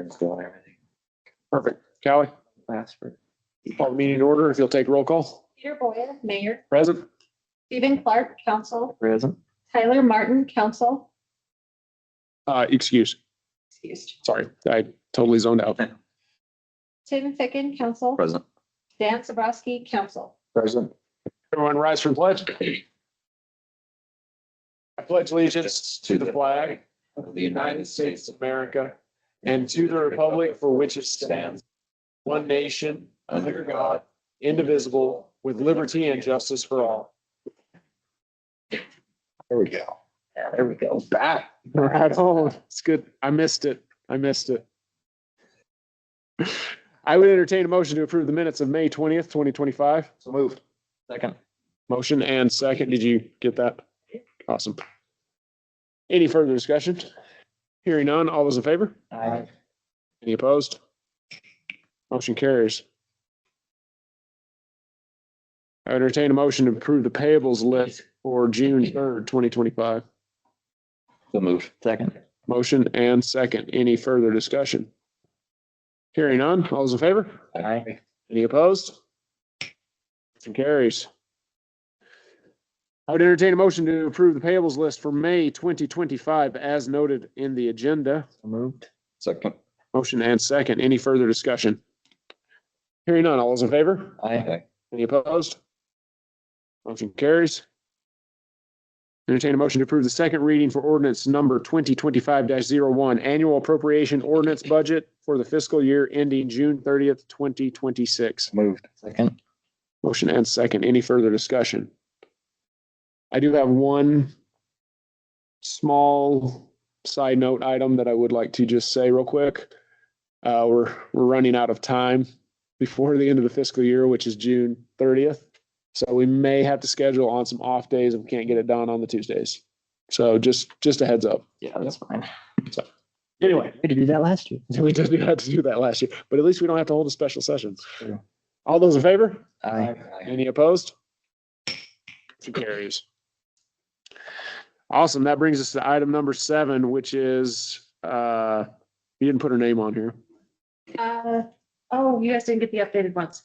Doing everything. Perfect. Callie, Last for. call the meeting in order. If you'll take roll call. Peter Boyer, Mayor. Present. Stephen Clark, Council. Present. Tyler Martin, Council. Excuse. Excused. Sorry, I totally zoned out. Tim Ficken, Council. Present. Dan Sabrowski, Council. Present. Everyone rise for the pledge. I pledge allegiance to the flag of the United States of America and to the republic for which it stands, one nation, under God, indivisible, with liberty and justice for all. There we go. Yeah, there we go. Back. Right on. It's good. I missed it. I would entertain a motion to approve the minutes of May 20th, 2025. So moved. Second. Motion and second. Did you get that? Awesome. Any further discussion? Hearing none. All those in favor? Aye. Any opposed? Motion carries. I entertain a motion to approve the payables list for June 3rd, 2025. So moved. Second. Motion and second. Any further discussion? Hearing none. All those in favor? Aye. Any opposed? Motion carries. I would entertain a motion to approve the payables list for May 2025 as noted in the agenda. So moved. Second. Motion and second. Any further discussion? Hearing none. All those in favor? Aye. Any opposed? Motion carries. Entertain a motion to approve the second reading for ordinance number 2025-01, annual appropriation ordinance budget for the fiscal year ending June 30th, 2026. Moved. Second. Motion and second. Any further discussion? I do have one small side note item that I would like to just say real quick. We're running out of time before the end of the fiscal year, which is June 30th. So we may have to schedule on some off days if we can't get it done on the Tuesdays. So just a heads up. Yeah, that's fine. Anyway, We did do that last year. we did have to do that last year, but at least we don't have to hold a special session. True. All those in favor? Aye. Any opposed? Motion carries. Awesome. That brings us to item number 7, which is, you didn't put her name on here. Oh, you guys didn't get the updated ones.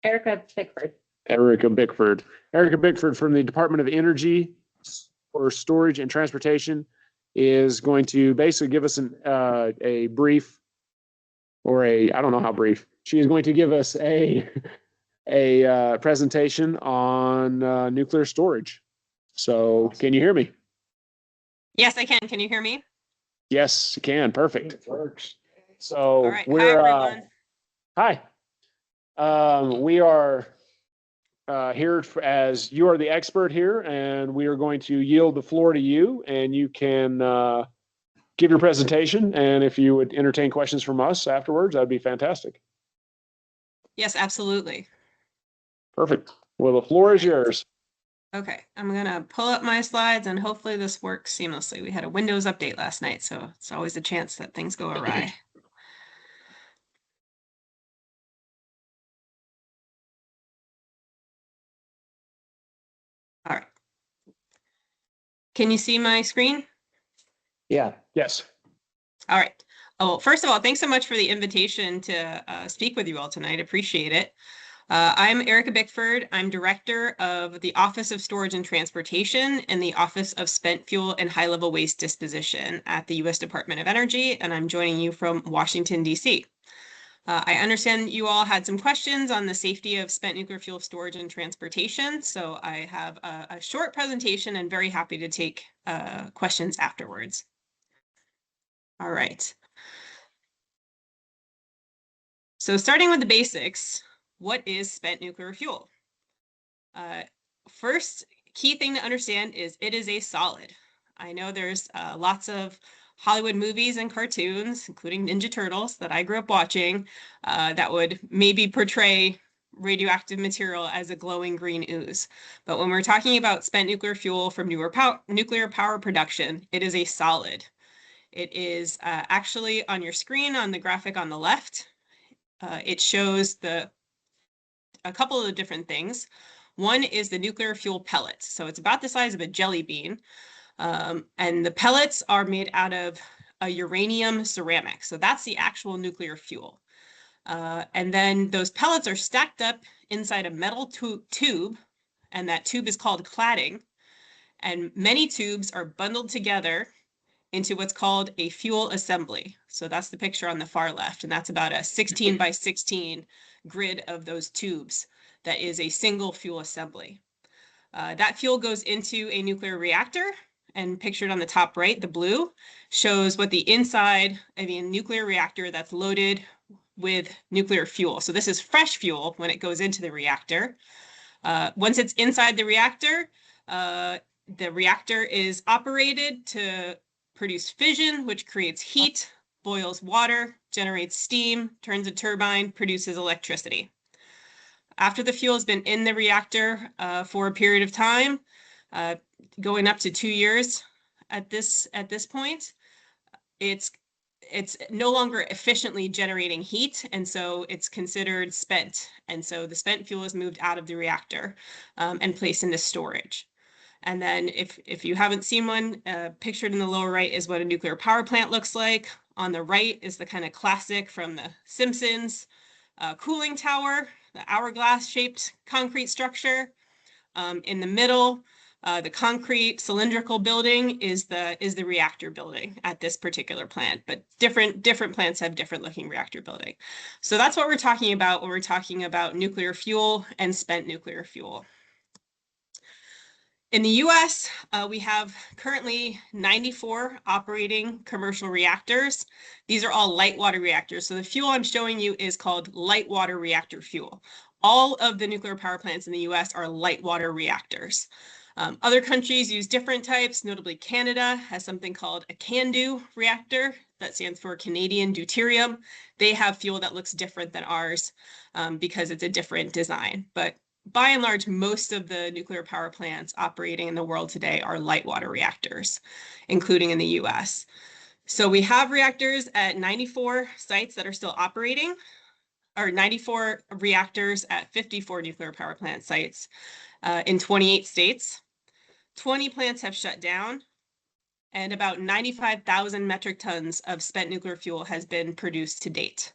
Erica Pickford. Erica Bickford. Erica Bickford from the Department of Energy for Storage and Transportation is going to basically give us a brief, or I don't know how brief. She is going to give us a presentation on nuclear storage. So can you hear me? Yes, I can. Can you hear me? Yes, you can. Perfect. It works. So All right. Hi, we're everyone. hi. We are here as you are the expert here, and we are going to yield the floor to you, and you can give your presentation. And if you would entertain questions from us afterwards, that'd be fantastic. Yes, absolutely. Perfect. Well, the floor is yours. Okay, I'm gonna pull up my slides and hopefully this works seamlessly. We had a Windows update last night, so it's always a chance that things go awry. All right. Can you see my screen? Yeah. Yes. All right. Oh, first of all, thanks so much for the invitation to speak with you all tonight. Appreciate it. I'm Erica Bickford. I'm Director of the Office of Storage and Transportation and the Office of Spent Fuel and High-Level Waste Disposition at the U.S. Department of Energy, and I'm joining you from Washington, D.C. I understand you all had some questions on the safety of spent nuclear fuel storage and transportation, so I have a short presentation and very happy to take questions afterwards. All right. So starting with the basics, what is spent nuclear fuel? First key thing to understand is it is a solid. I know there's lots of Hollywood movies and cartoons, including Ninja Turtles, that I grew up watching, that would maybe portray radioactive material as a glowing green ooze. But when we're talking about spent nuclear fuel from nuclear power production, it is a solid. It is actually on your screen on the graphic on the left. It shows a couple of different things. One is the nuclear fuel pellets. So it's about the size of a jelly bean. And the pellets are made out of a uranium ceramic. So that's the actual nuclear fuel. And then those pellets are stacked up inside a metal tube, and that tube is called cladding. And many tubes are bundled together into what's called a fuel assembly. So that's the picture on the far left, and that's about a 16 by 16 grid of those tubes. That is a single fuel assembly. That fuel goes into a nuclear reactor, and pictured on the top right, the blue, shows what the inside of a nuclear reactor that's loaded with nuclear fuel. So this is fresh fuel when it goes into the reactor. Once it's inside the reactor is operated to produce fission, which creates heat, boils water, generates steam, turns a turbine, produces electricity. After the fuel has been in the reactor for a period of time, going up to 2 years at this point, it's no longer efficiently generating heat, and so it's considered spent. And so the spent fuel is moved out of the reactor and placed into storage. And then if you haven't seen one, pictured in the lower right is what a nuclear power plant looks like. On the right is the kind of classic from The Simpsons cooling tower, the hourglass-shaped concrete structure. In the middle, the concrete cylindrical building is the reactor building at this particular plant, but different plants have different looking reactor building. So that's what we're talking about when we're talking about nuclear fuel and spent nuclear fuel. In the US, we have currently 94 operating commercial reactors. These are all light water reactors. So the fuel I'm showing you is called light water reactor fuel. All of the nuclear power plants in the US are light water reactors. Other countries use different types, notably Canada has something called a CANDU reactor. That stands for Canadian Deuterium. They have fuel that looks different than ours because it's a different design. But by and large, most of the nuclear power plants operating in the world today are light water reactors, including in the US. So we have reactors at 94 sites that are still operating, or 94 reactors at 54 nuclear power plant sites in 28 states. 20 plants have shut down, and about 95,000 metric tons of spent nuclear fuel has been produced to date.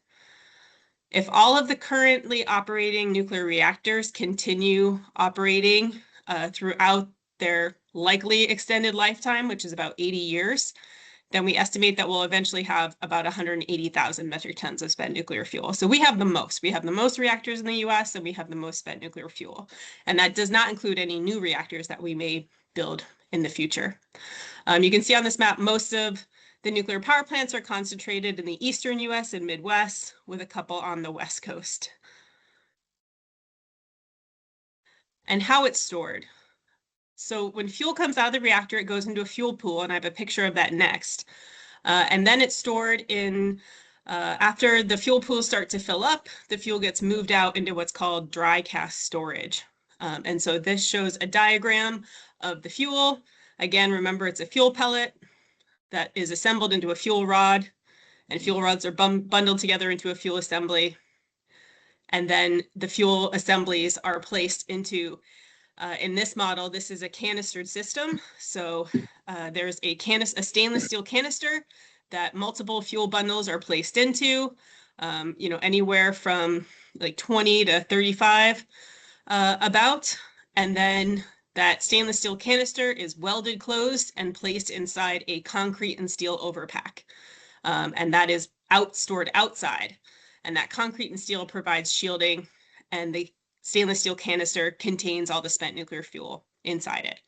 If all of the currently operating nuclear reactors continue operating throughout their likely extended lifetime, which is about 80 years, then we estimate that we'll eventually have about 180,000 metric tons of spent nuclear fuel. So we have the most. We have the most reactors in the US, and we have the most spent nuclear fuel. And that does not include any new reactors that we may build in the future. You can see on this map, most of the nuclear power plants are concentrated in the eastern US and Midwest, with a couple on the West Coast. And how it's stored. So when fuel comes out of the reactor, it goes into a fuel pool, and I have a picture of that next. And then it's stored in, after the fuel pools start to fill up, the fuel gets moved out into what's called dry cask storage. And so this shows a diagram of the fuel. Again, remember it's a fuel pellet that is assembled into a fuel rod, and fuel rods are bundled together into a fuel assembly. And then the fuel assemblies are placed into, in this model, this is a canistered system. So there's a stainless steel canister that multiple fuel bundles are placed into, anywhere from like 20 to 35 about. And then that stainless steel canister is welded closed and placed inside a concrete and steel overpack. And that is stored outside. And that concrete and steel provides shielding, and the stainless steel canister contains all the spent nuclear fuel inside it.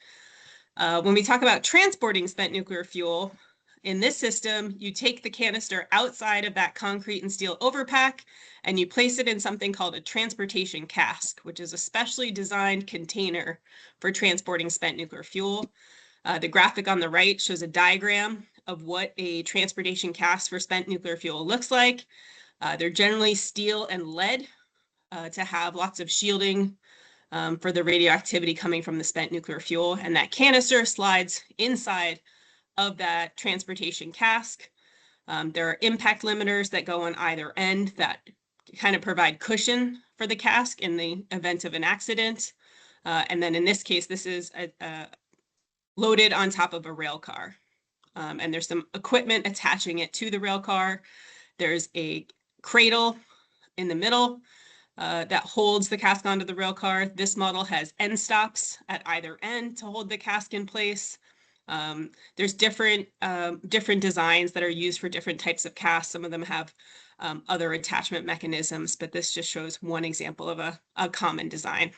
When we talk about transporting spent nuclear fuel, in this system, you take the canister outside of that concrete and steel overpack, and you place it in something called a transportation cask, which is a specially designed container for transporting spent nuclear fuel. The graphic on the right shows a diagram of what a transportation cask for spent nuclear fuel looks like. They're generally steel and lead to have lots of shielding for the radioactivity coming from the spent nuclear fuel. And that canister slides inside of that transportation cask. There are impact limiters that go on either end that kind of provide cushion for the cask in the event of an accident. And then in this case, this is loaded on top of a rail car. and there's some equipment attaching it to the rail car. There's a cradle in the middle that holds the cask onto the rail car. This model has end stops at either end to hold the cask in place. There's different designs that are used for different types of casks. Some of them have other attachment mechanisms, but this just shows one example of a common design.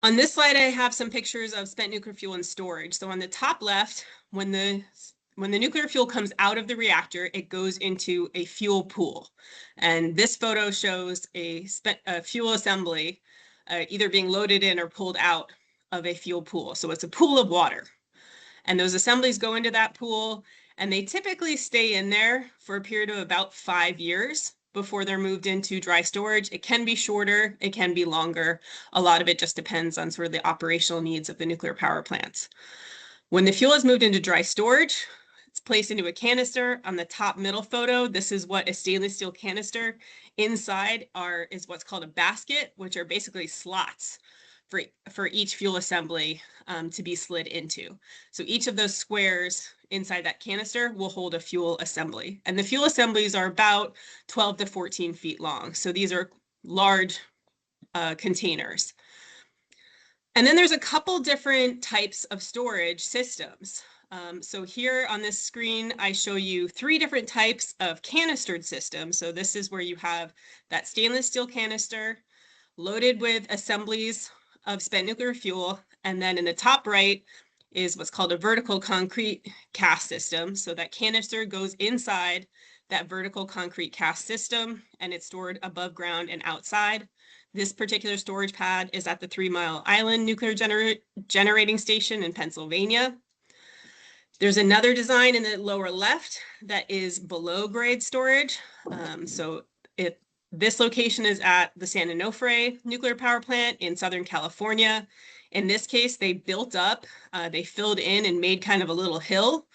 On this slide, I have some pictures of spent nuclear fuel in storage. So on the top left, when the nuclear fuel comes out of the reactor, it goes into a fuel pool. And this photo shows a fuel assembly either being loaded in or pulled out of a fuel pool. So it's a pool of water. And those assemblies go into that pool, and they typically stay in there for a period of about 5 years before they're moved into dry storage. It can be shorter, it can be longer. A lot of it just depends on sort of the operational needs of the nuclear power plants. When the fuel is moved into dry storage, it's placed into a canister. On the top middle photo, this is what a stainless steel canister. Inside is what's called a basket, which are basically slots for each fuel assembly to be slid into. So each of those squares inside that canister will hold a fuel assembly. And the fuel assemblies are about 12 to 14 feet long. So these are large containers. And then there's a couple different types of storage systems. So here on this screen, I show you 3 different types of canistered systems. So this is where you have that stainless steel canister loaded with assemblies of spent nuclear fuel. And then in the top right is what's called a vertical concrete cask system. So that canister goes inside that vertical concrete cask system, and it's stored above ground and outside. This particular storage pad is at the 3 Mile Island Nuclear Generating Station in Pennsylvania. There's another design in the lower left that is below grade storage. This location is at the San Onofre Nuclear Power Plant in Southern California. In this case, they built up, they filled in and made kind of a little hill.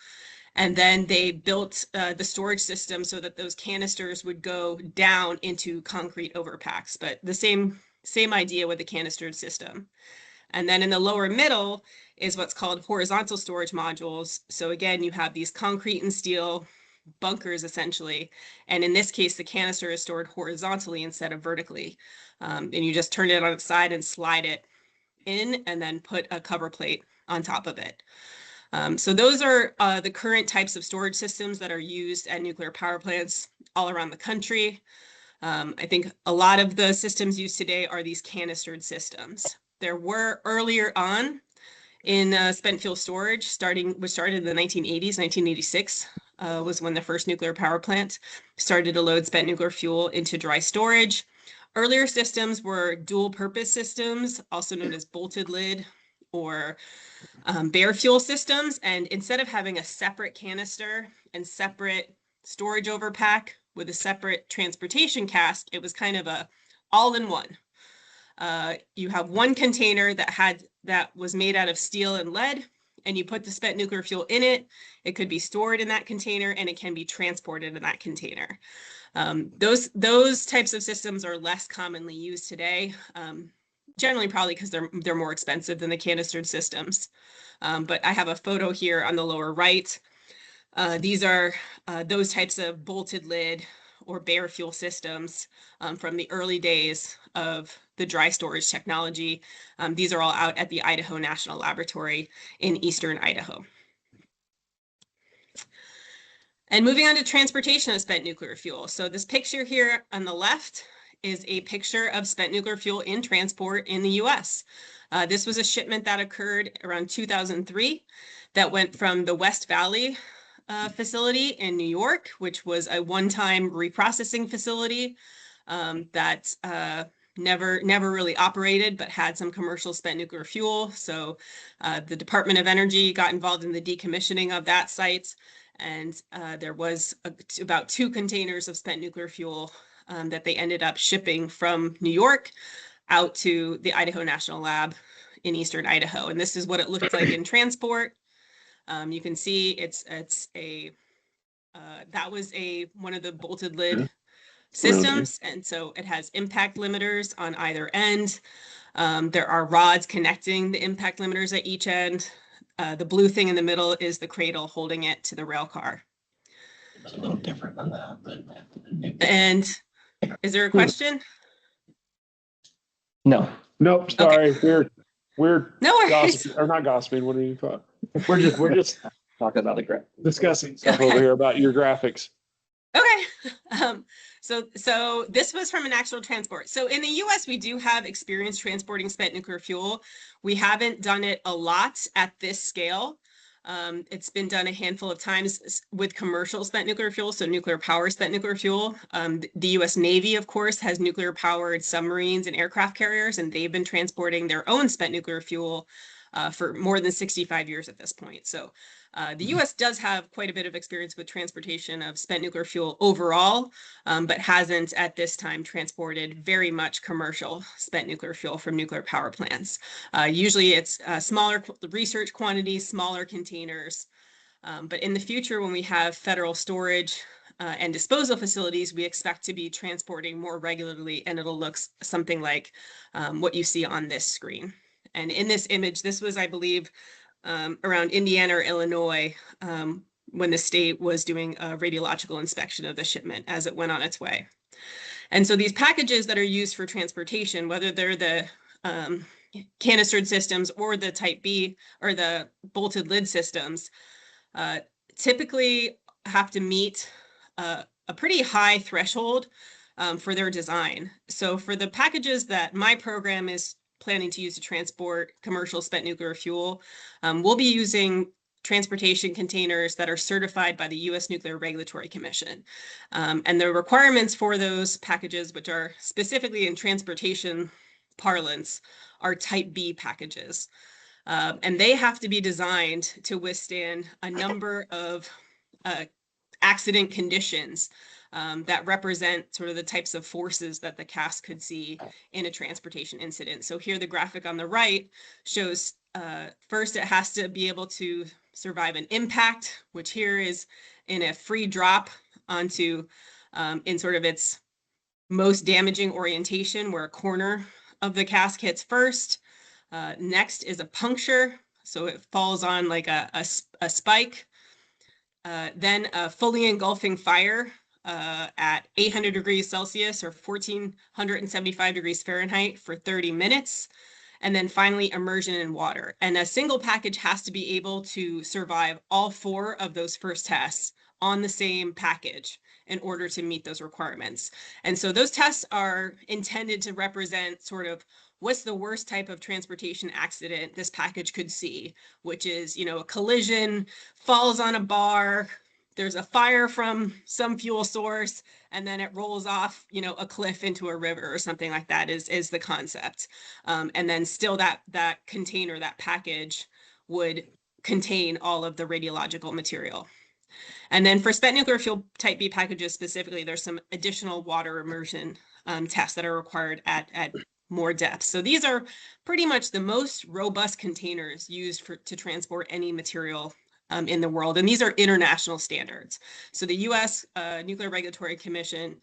And then they built the storage system so that those canisters would go down into concrete overpacks, but the same idea with the canistered system. And then in the lower middle is what's called horizontal storage modules. So again, you have these concrete and steel bunkers essentially. And in this case, the canister is stored horizontally instead of vertically. And you just turn it on its side and slide it in and then put a cover plate on top of it. So those are the current types of storage systems that are used at nuclear power plants all around the country. I think a lot of the systems used today are these canistered systems. There were earlier on in spent fuel storage, which started in the 1980s, 1986 was when the first nuclear power plant started to load spent nuclear fuel into dry storage. Earlier systems were dual purpose systems, also known as bolted lid or bare fuel systems. And instead of having a separate canister and separate storage overpack with a separate transportation cask, it was kind of a all-in-one. You have one container that was made out of steel and lead, and you put the spent nuclear fuel in it. It could be stored in that container, and it can be transported in that container. Those types of systems are less commonly used today, generally probably because they're more expensive than the canistered systems. But I have a photo here on the lower right. These are those types of bolted lid or bare fuel systems from the early days of the dry storage technology. These are all out at the Idaho National Laboratory in eastern Idaho. And moving on to transportation of spent nuclear fuel. So this picture here on the left is a picture of spent nuclear fuel in transport in the US. This was a shipment that occurred around 2003 that went from the West Valley facility in New York, which was a one-time reprocessing facility that never really operated, but had some commercial spent nuclear fuel. So the Department of Energy got involved in the decommissioning of that site. And there was about 2 containers of spent nuclear fuel that they ended up shipping from New York out to the Idaho National Lab in eastern Idaho. And this is what it looked like in transport. You can see that was one of the bolted lid systems. And so it has impact limiters on either end. There are rods connecting the impact limiters at each end. the blue thing in the middle is the cradle holding it to the rail car. It's a little different than that, but. And is there a question? No, Nope, sorry, we're No worries. gossiping, or not gossiping, what do you call it? we're just talking about the graph. Discussing stuff Okay. over here about your graphics. Okay. So this was from an actual transport. So in the US, we do have experience transporting spent nuclear fuel. We haven't done it a lot at this scale. It's been done a handful of times with commercial spent nuclear fuel, so nuclear power spent nuclear fuel. The US Navy, of course, has nuclear powered submarines and aircraft carriers, and they've been transporting their own spent nuclear fuel for more than 65 years at this point. So the US does have quite a bit of experience with transportation of spent nuclear fuel overall, but hasn't at this time transported very much commercial spent nuclear fuel from nuclear power plants. Usually it's smaller research quantities, smaller containers. But in the future, when we have federal storage and disposal facilities, we expect to be transporting more regularly, and it'll look something like what you see on this screen. And in this image, this was, I believe, around Indiana or Illinois, when the state was doing a radiological inspection of the shipment as it went on its way. And so these packages that are used for transportation, whether they're the canistered systems or the type B or the bolted lid systems, typically have to meet a pretty high threshold for their design. So for the packages that my program is planning to use to transport commercial spent nuclear fuel, we'll be using transportation containers that are certified by the U.S. Nuclear Regulatory Commission. And the requirements for those packages, which are specifically in transportation parlance, are type B packages. And they have to be designed to withstand a number of accident conditions that represent sort of the types of forces that the cask could see in a transportation incident. So here the graphic on the right shows first it has to be able to survive an impact, which here is in a free drop onto in sort of its most damaging orientation where a corner of the cask hits first. Next is a puncture, so it falls on like a spike. Then a fully engulfing fire at 800 degrees Celsius or 1475 degrees Fahrenheit for 30 minutes. And then finally immersion in water. And a single package has to be able to survive all 4 of those first tests on the same package in order to meet those requirements. And so those tests are intended to represent sort of what's the worst type of transportation accident this package could see, which is, you know, a collision, falls on a bar, there's a fire from some fuel source, and then it rolls off, you know, a cliff into a river or something like that is the concept. And then still that container, that package would contain all of the radiological material. And then for spent nuclear fuel type B packages specifically, there's some additional water immersion tests that are required at more depth. So these are pretty much the most robust containers used to transport any material in the world. And these are international standards. So the U.S. Nuclear Regulatory Commission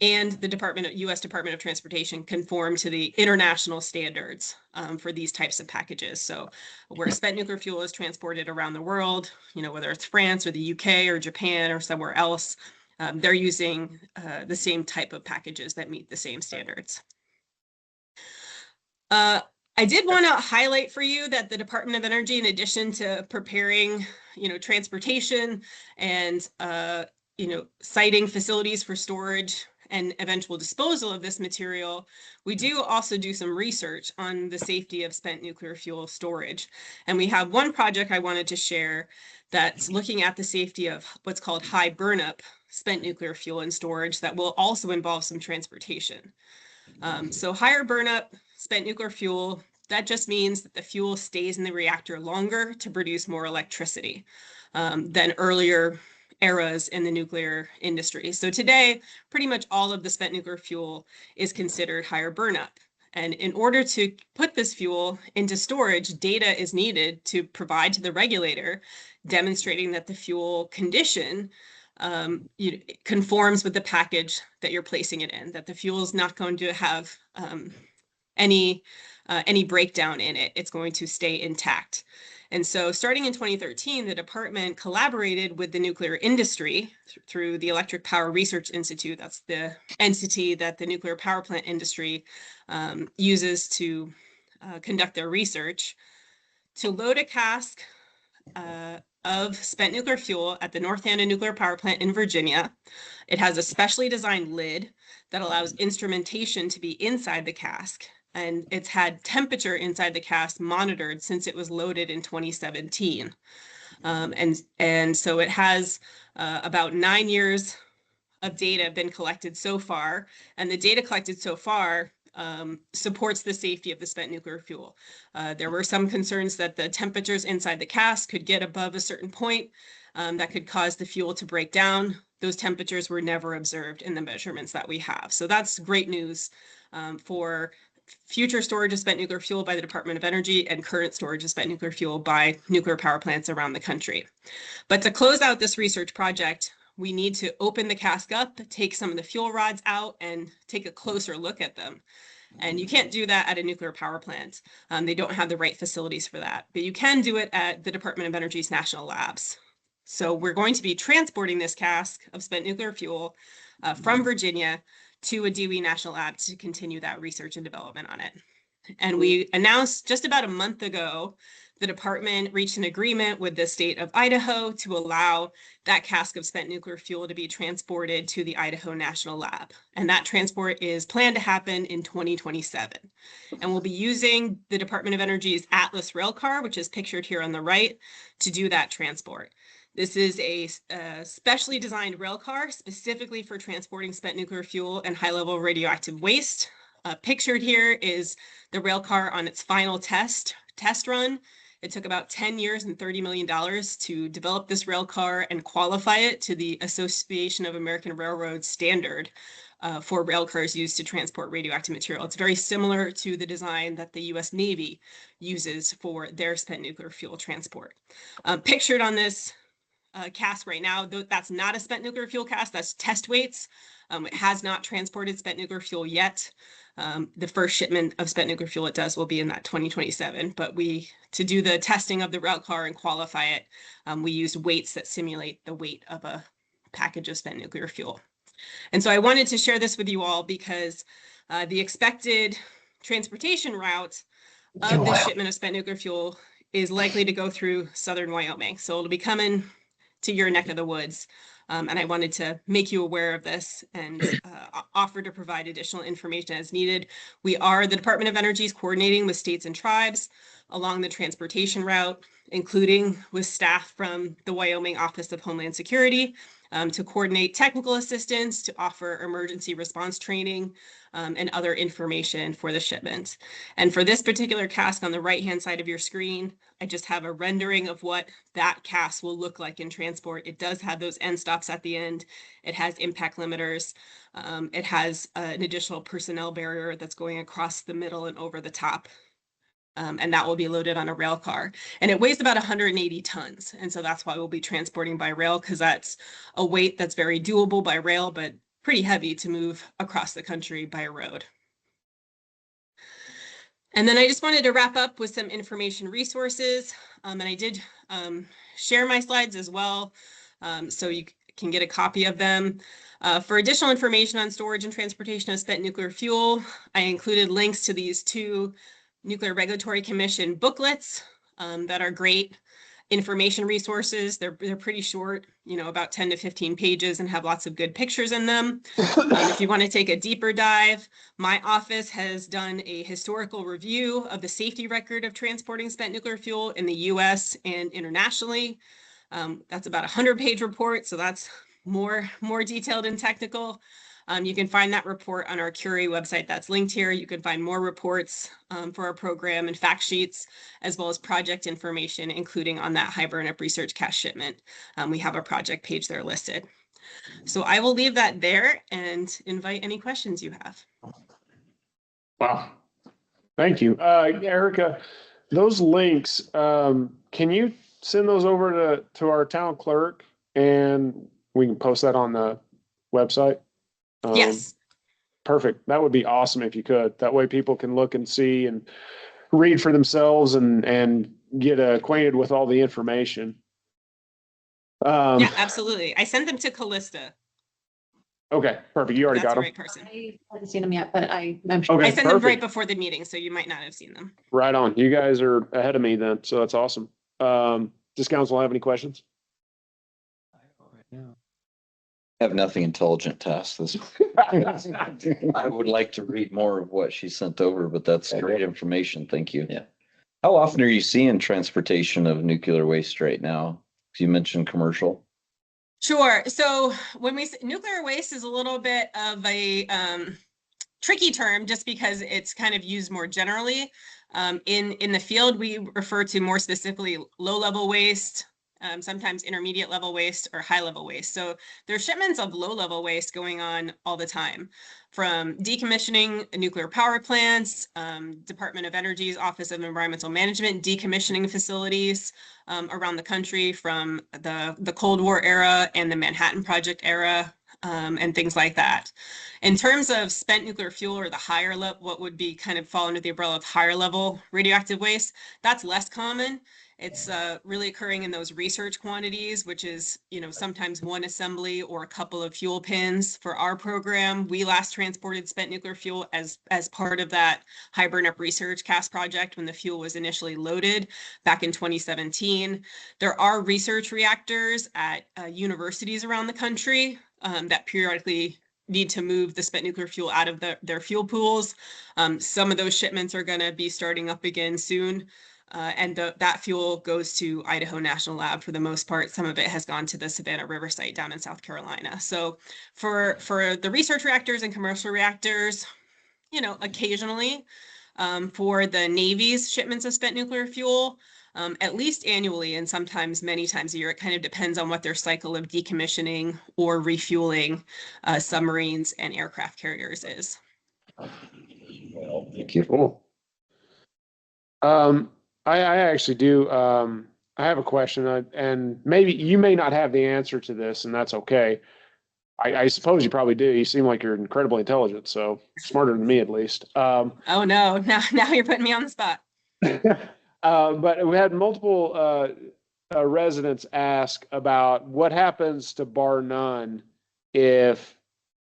and the U.S. Department of Transportation conform to the international standards for these types of packages. So where spent nuclear fuel is transported around the world, you know, whether it's France or the UK or Japan or somewhere else, they're using the same type of packages that meet the same standards. I did want to highlight for you that the Department of Energy, in addition to preparing, you know, transportation and, you know, siting facilities for storage and eventual disposal of this material, we do also do some research on the safety of spent nuclear fuel storage. And we have one project I wanted to share that's looking at the safety of what's called high burnup spent nuclear fuel in storage that will also involve some transportation. So higher burnup spent nuclear fuel, that just means that the fuel stays in the reactor longer to produce more electricity than earlier eras in the nuclear industry. So today, pretty much all of the spent nuclear fuel is considered higher burnup. And in order to put this fuel into storage, data is needed to provide to the regulator, demonstrating that the fuel condition conforms with the package that you're placing it in, that the fuel is not going to have any breakdown in it. It's going to stay intact. And so starting in 2013, the department collaborated with the nuclear industry through the Electric Power Research Institute. That's the entity that the nuclear power plant industry uses to conduct their research, to load a cask of spent nuclear fuel at the Northampton Nuclear Power Plant in Virginia. It has a specially designed lid that allows instrumentation to be inside the cask, and it's had temperature inside the cask monitored since it was loaded in 2017. And so it has about 9 years of data been collected so far, and the data collected so far supports the safety of the spent nuclear fuel. There were some concerns that the temperatures inside the cask could get above a certain point that could cause the fuel to break down. Those temperatures were never observed in the measurements that we have. So that's great news for future storage of spent nuclear fuel by the Department of Energy and current storage of spent nuclear fuel by nuclear power plants around the country. But to close out this research project, we need to open the cask up, take some of the fuel rods out, and take a closer look at them. And you can't do that at a nuclear power plant. They don't have the right facilities for that, but you can do it at the Department of Energy's national labs. So we're going to be transporting this cask of spent nuclear fuel from Virginia to a DOE national lab to continue that research and development on it. And we announced just about a month ago, the department reached an agreement with the state of Idaho to allow that cask of spent nuclear fuel to be transported to the Idaho National Lab. And that transport is planned to happen in 2027. And we'll be using the Department of Energy's Atlas rail car, which is pictured here on the right, to do that transport. This is a specially designed rail car specifically for transporting spent nuclear fuel and high-level radioactive waste. Pictured here is the rail car on its final test run. It took about 10 years and $30 million to develop this rail car and qualify it to the Association of American Railroads standard for rail cars used to transport radioactive material. It's very similar to the design that the US Navy uses for their spent nuclear fuel transport. Pictured on this cask right now, that's not a spent nuclear fuel cask, that's test weights. It has not transported spent nuclear fuel yet. The first shipment of spent nuclear fuel it does will be in that 2027, but to do the testing of the rail car and qualify it, we used weights that simulate the weight of a package of spent nuclear fuel. And so I wanted to share this with you all because the expected transportation route of this shipment of spent nuclear fuel is likely to go through southern Wyoming. So it'll be coming to your neck of the woods. And I wanted to make you aware of this and offer to provide additional information as needed. The Department of Energy is coordinating with states and tribes along the transportation route, including with staff from the Wyoming Office of Homeland Security to coordinate technical assistance, to offer emergency response training, and other information for the shipment. And for this particular cask on the right-hand side of your screen, I just have a rendering of what that cask will look like in transport. It does have those end stops at the end. It has impact limiters. It has an additional personnel barrier that's going across the middle and over the top. And that will be loaded on a rail car. And it weighs about 180 tons. And so that's why we'll be transporting by rail, because that's a weight that's very doable by rail, but pretty heavy to move across the country by road. And then I just wanted to wrap up with some information resources. And I did share my slides as well, so you can get a copy of them. For additional information on storage and transportation of spent nuclear fuel, I included links to these two Nuclear Regulatory Commission booklets that are great information resources. They're pretty short, about 10 to 15 pages, and have lots of good pictures in them. If you want to take a deeper dive, my office has done a historical review of the safety record of transporting spent nuclear fuel in the US and internationally. That's about a 100-page report, so that's more detailed and technical. You can find that report on our Curie website that's linked here. You can find more reports for our program and fact sheets, as well as project information, including on that high burnup research cask shipment. We have a project page there listed. So I will leave that there and invite any questions you have. Wow. Thank you. Erica, those links, can you send those over to our town clerk and we can post that on the website? Yes. perfect. That would be awesome if you could. That way people can look and see and read for themselves and get acquainted with all the information. Yeah, absolutely. I sent them to Callista. Okay, perfect. You already That's got the them. right person. I haven't seen them yet, but I'm sure. Okay, I sent them right perfect. before the meeting, so you might not have seen them. Right on. You guys are ahead of me then, so that's awesome. Does council have any questions? I have nothing intelligent to ask this. I would like to read more of what she sent over, but that's great information. Thank you. Yeah. How often are you seeing transportation of nuclear waste right now? You mentioned commercial. Sure. So when we say nuclear waste is a little bit of a tricky term just because it's kind of used more generally. In the field, we refer to more specifically low-level waste, sometimes intermediate level waste or high level waste. So there's shipments of low level waste going on all the time, from decommissioning nuclear power plants, Department of Energy's Office of Environmental Management, decommissioning facilities around the country from the Cold War era and the Manhattan Project era, and things like that. In terms of spent nuclear fuel or the higher level, what would be kind of fall under the umbrella of higher level radioactive waste, that's less common. It's really occurring in those research quantities, which is, sometimes one assembly or a couple of fuel pins. For our program, we last transported spent nuclear fuel as part of that high burn up research CAS project when the fuel was initially loaded back in 2017. There are research reactors at universities around the country that periodically need to move the spent nuclear fuel out of their fuel pools. Some of those shipments are going to be starting up again soon. And that fuel goes to Idaho National Lab for the most part. Some of it has gone to the Savannah River site down in South Carolina. So for the research reactors and commercial reactors, occasionally, for the Navy's shipments of spent nuclear fuel, at least annually and sometimes many times a year. It kind of depends on what their cycle of decommissioning or refueling submarines and aircraft carriers is. Well, thank you. Cool. I actually do. I have a question, and maybe you may not have the answer to this, and that's okay. I suppose you probably do. You seem like you're incredibly intelligent, so smarter than me at least. Oh no, now you're putting me on the spot. But we had multiple residents ask about what happens to bar none if,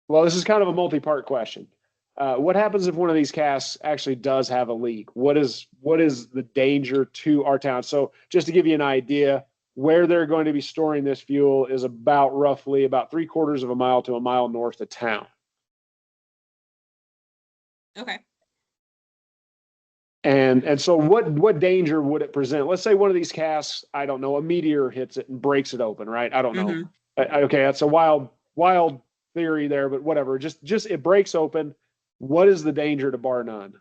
well, this is kind of a multi-part question. What happens if one of these casks actually does have a leak? What is the danger to our town? So just to give you an idea, where they're going to be storing this fuel is roughly about 3/4 of a mile to a mile north of town. Okay. And so what danger would it present? Let's say one of these casks, I don't know, a meteor hits it and breaks it open, right? I don't know. Okay, that's a wild theory there, but whatever. Just it breaks open. What is the danger to bar none?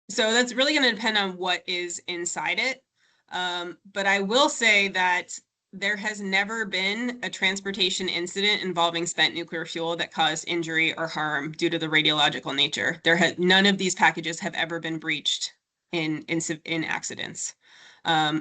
So that's really going to depend on what is inside it. But I will say that there has never been a transportation incident involving spent nuclear fuel that caused injury or harm due to the radiological nature. None of these packages have ever been breached in accidents.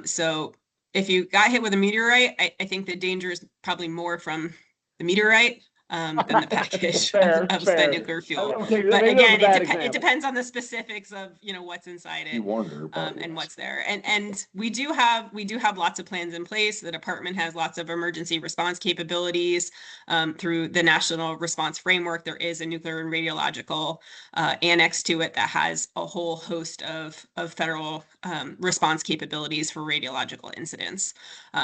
So if you got hit with a meteorite, I think the danger is probably more from the meteorite than the package of spent nuclear fuel. Okay, But maybe again, that was a bad it depends on the specifics of what's inside it. You wonder. And what's there. And we do have lots of plans in place. The department has lots of emergency response capabilities through the National Response Framework. There is a nuclear and radiological annex to it that has a whole host of federal response capabilities for radiological incidents.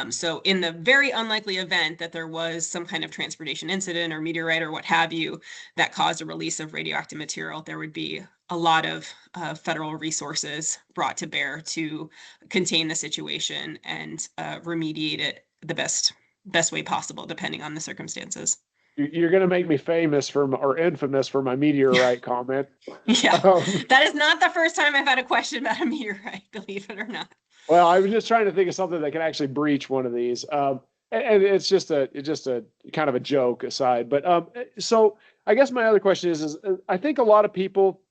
So in the very unlikely event that there was some kind of transportation incident or meteorite or what have you that caused a release of radioactive material, there would be a lot of federal resources brought to bear to contain the situation and remediate it the best way possible, depending on the circumstances. You're going to make me famous or infamous for my meteorite comment. Yeah, that is not the first time I've had a question about a meteorite, believe it or not. Well, I was just trying to think of something that can actually breach one of these. And it's just a kind of a joke aside. But so I guess my other question is I think a lot of people,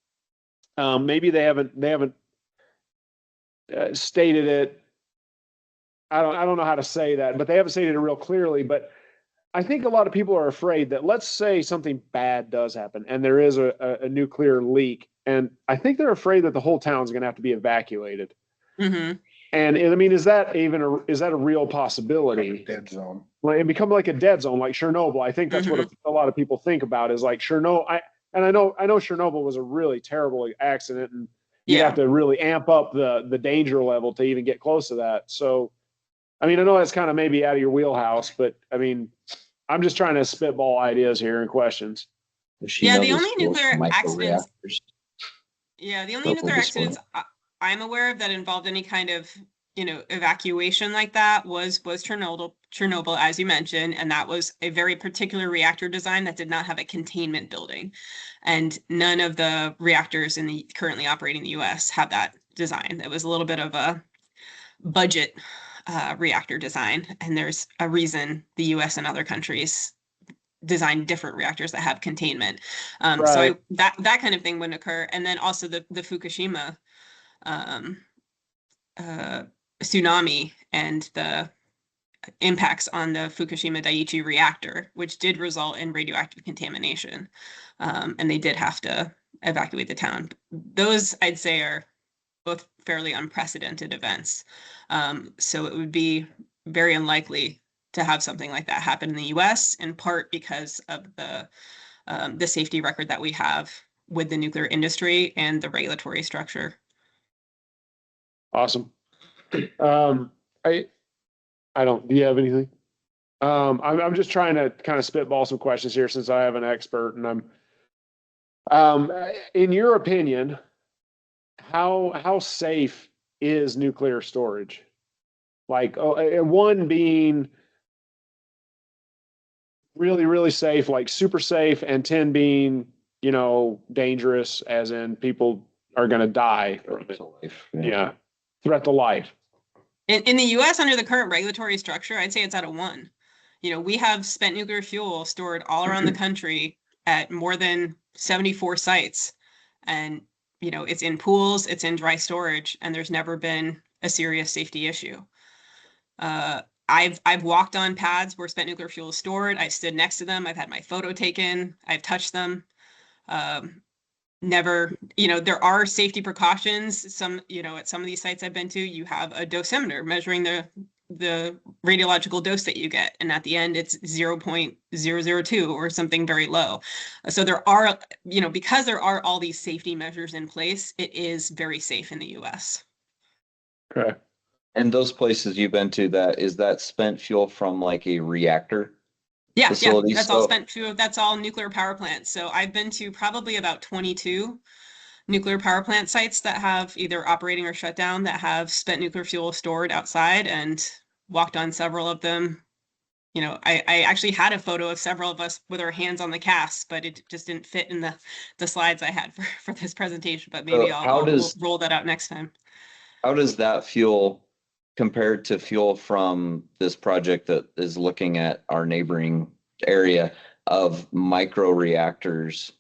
maybe they haven't stated it. I don't know how to say that, but they haven't stated it real clearly. But I think a lot of people are afraid that, let's say something bad does happen and there is a nuclear leak, and I think they're afraid that the whole town's going to have to be evacuated. Mhm. And I mean, is that a real possibility? Dead zone. Like, it become like a dead zone, like Chernobyl. I think that's what a lot of people think about, is like Chernobyl. I know Chernobyl was a really terrible accident, and you'd Yeah. have to really amp up the danger level to even get close to that. So, I mean, I know that's kind of maybe out of your wheelhouse, but I mean, I'm just trying to spitball ideas here and questions. Does she Yeah, know the this only fuel's nuclear from accidents, microreactors? yeah, the only Local nuclear accidents disposal. I'm aware of that involved any kind of, evacuation like that was Chernobyl, as you mentioned, and that was a very particular reactor design that did not have a containment building. And none of the reactors in the currently operating in the US have that design. It was a little bit of a budget reactor design, and there's a reason the US and other countries design different reactors that have containment. Right. That kind of thing wouldn't occur. And then also the Fukushima um, tsunami and the impacts on the Fukushima Daiichi reactor, which did result in radioactive contamination. And they did have to evacuate the town. Those, I'd say, are both fairly unprecedented events. So it would be very unlikely to have something like that happen in the US, in part because of the safety record that we have with the nuclear industry and the regulatory structure. Awesome. Do you have anything? I'm just trying to kind of spitball some questions here, since I have an expert, and in your opinion, how safe is nuclear storage? Like, one being really, really safe, like super safe, and 10 being, dangerous, as in people are going to die from it. Yeah. Threat to life. In the US, under the current regulatory structure, I'd say it's at a 1. We have spent nuclear fuel stored all around the country at more than 74 sites. And, it's in pools, it's in dry storage, and there's never been a serious safety issue. I've walked on pads where spent nuclear fuel is stored. I've stood next to them. I've had my photo taken. I've touched them. Never, there are safety precautions. At some of these sites I've been to, you have a dosimeter measuring the radiological dose that you get. And at the end, it's 0.002 or something very low. So there are, because there are all these safety measures in place, it is very safe in the US. Okay. And those places you've been to, is that spent fuel from like a reactor? Yeah, Facilities, that's all so- spent fuel. That's all nuclear power plants. So I've been to probably about 22 nuclear power plant sites that have either operating or shut down, that have spent nuclear fuel stored outside, and walked on several of them. I actually had a photo of several of us with our hands on the cast, but it just didn't fit in the slides I had for this presentation. But maybe we'll roll that out next time. How does that fuel compared to fuel from this project that is looking at our neighboring area of micro reactors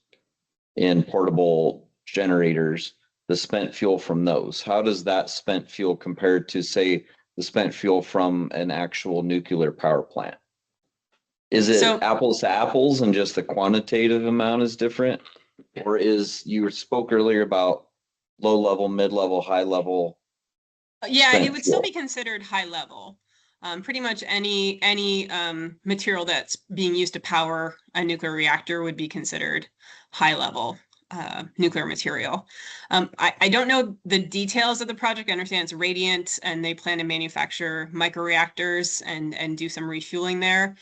in portable generators, the spent fuel from those? How does that spent fuel compared to, say, the spent fuel from an actual nuclear power plant? Is it apples to apples and just the quantitative amount is different? Or you spoke earlier about low level, mid level, high level? Yeah, it would still be considered high level. Pretty much any material that's being used to power a nuclear reactor would be considered high level nuclear material. I don't know the details of the project. I understand it's Radiant, and they plan to manufacture microreactors and do some refueling there.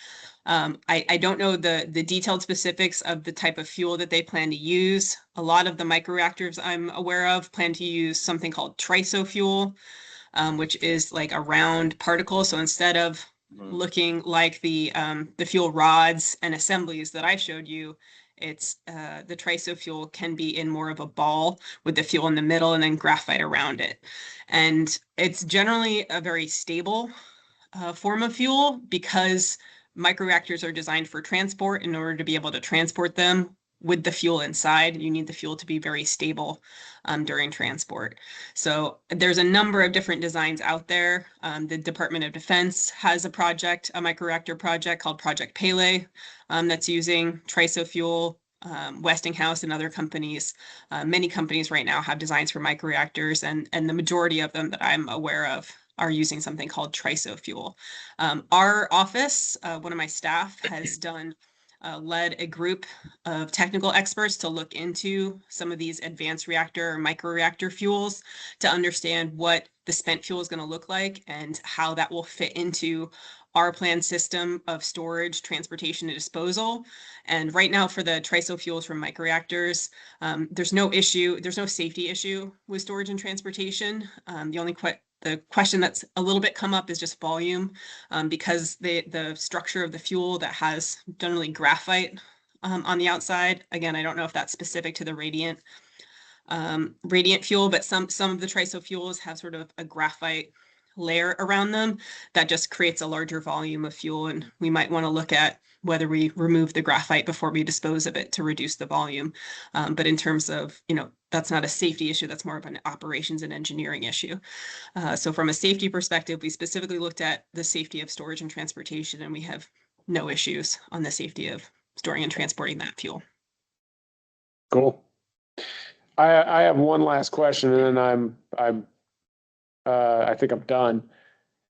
I don't know the detailed specifics of the type of fuel that they plan to use. A lot of the microreactors I'm aware of plan to use something called TRISO fuel, which is like a round particle. So instead of looking like the fuel rods and assemblies that I showed you, it's the TRISO fuel can be in more of a ball with the fuel in the middle and then graphite around it. And it's generally a very stable form of fuel, because microreactors are designed for transport. In order to be able to transport them with the fuel inside. You need the fuel to be very stable during transport. So there's a number of different designs out there. The Department of Defense has a project, a microreactor project called Project Pele, that's using TRISO fuel. Westinghouse and other companies, many companies right now have designs for microreactors, and the majority of them that I'm aware of are using something called TRISO fuel. Our office, one of my staff has led a group of technical experts to look into some of these advanced reactor or microreactor fuels to understand what the spent fuel is going to look like and how that will fit into our planned system of storage, transportation, and disposal. And right now for the TRISO fuels from microreactors, there's no safety issue with storage and transportation. The question that's a little bit come up is just volume, because the structure of the fuel that has generally graphite on the outside. Again, I don't know if that's specific to the radiant fuel, but some of the TRISO fuels have sort of a graphite layer around them that just creates a larger volume of fuel, and we might want to look at whether we remove the graphite before we dispose of it to reduce the volume. But in terms of, that's not a safety issue, that's more of an operations and engineering issue. So from a safety perspective, we specifically looked at the safety of storage and transportation, and we have no issues on the safety of storing and transporting that fuel. Cool. I have one last question, and then I think I'm done.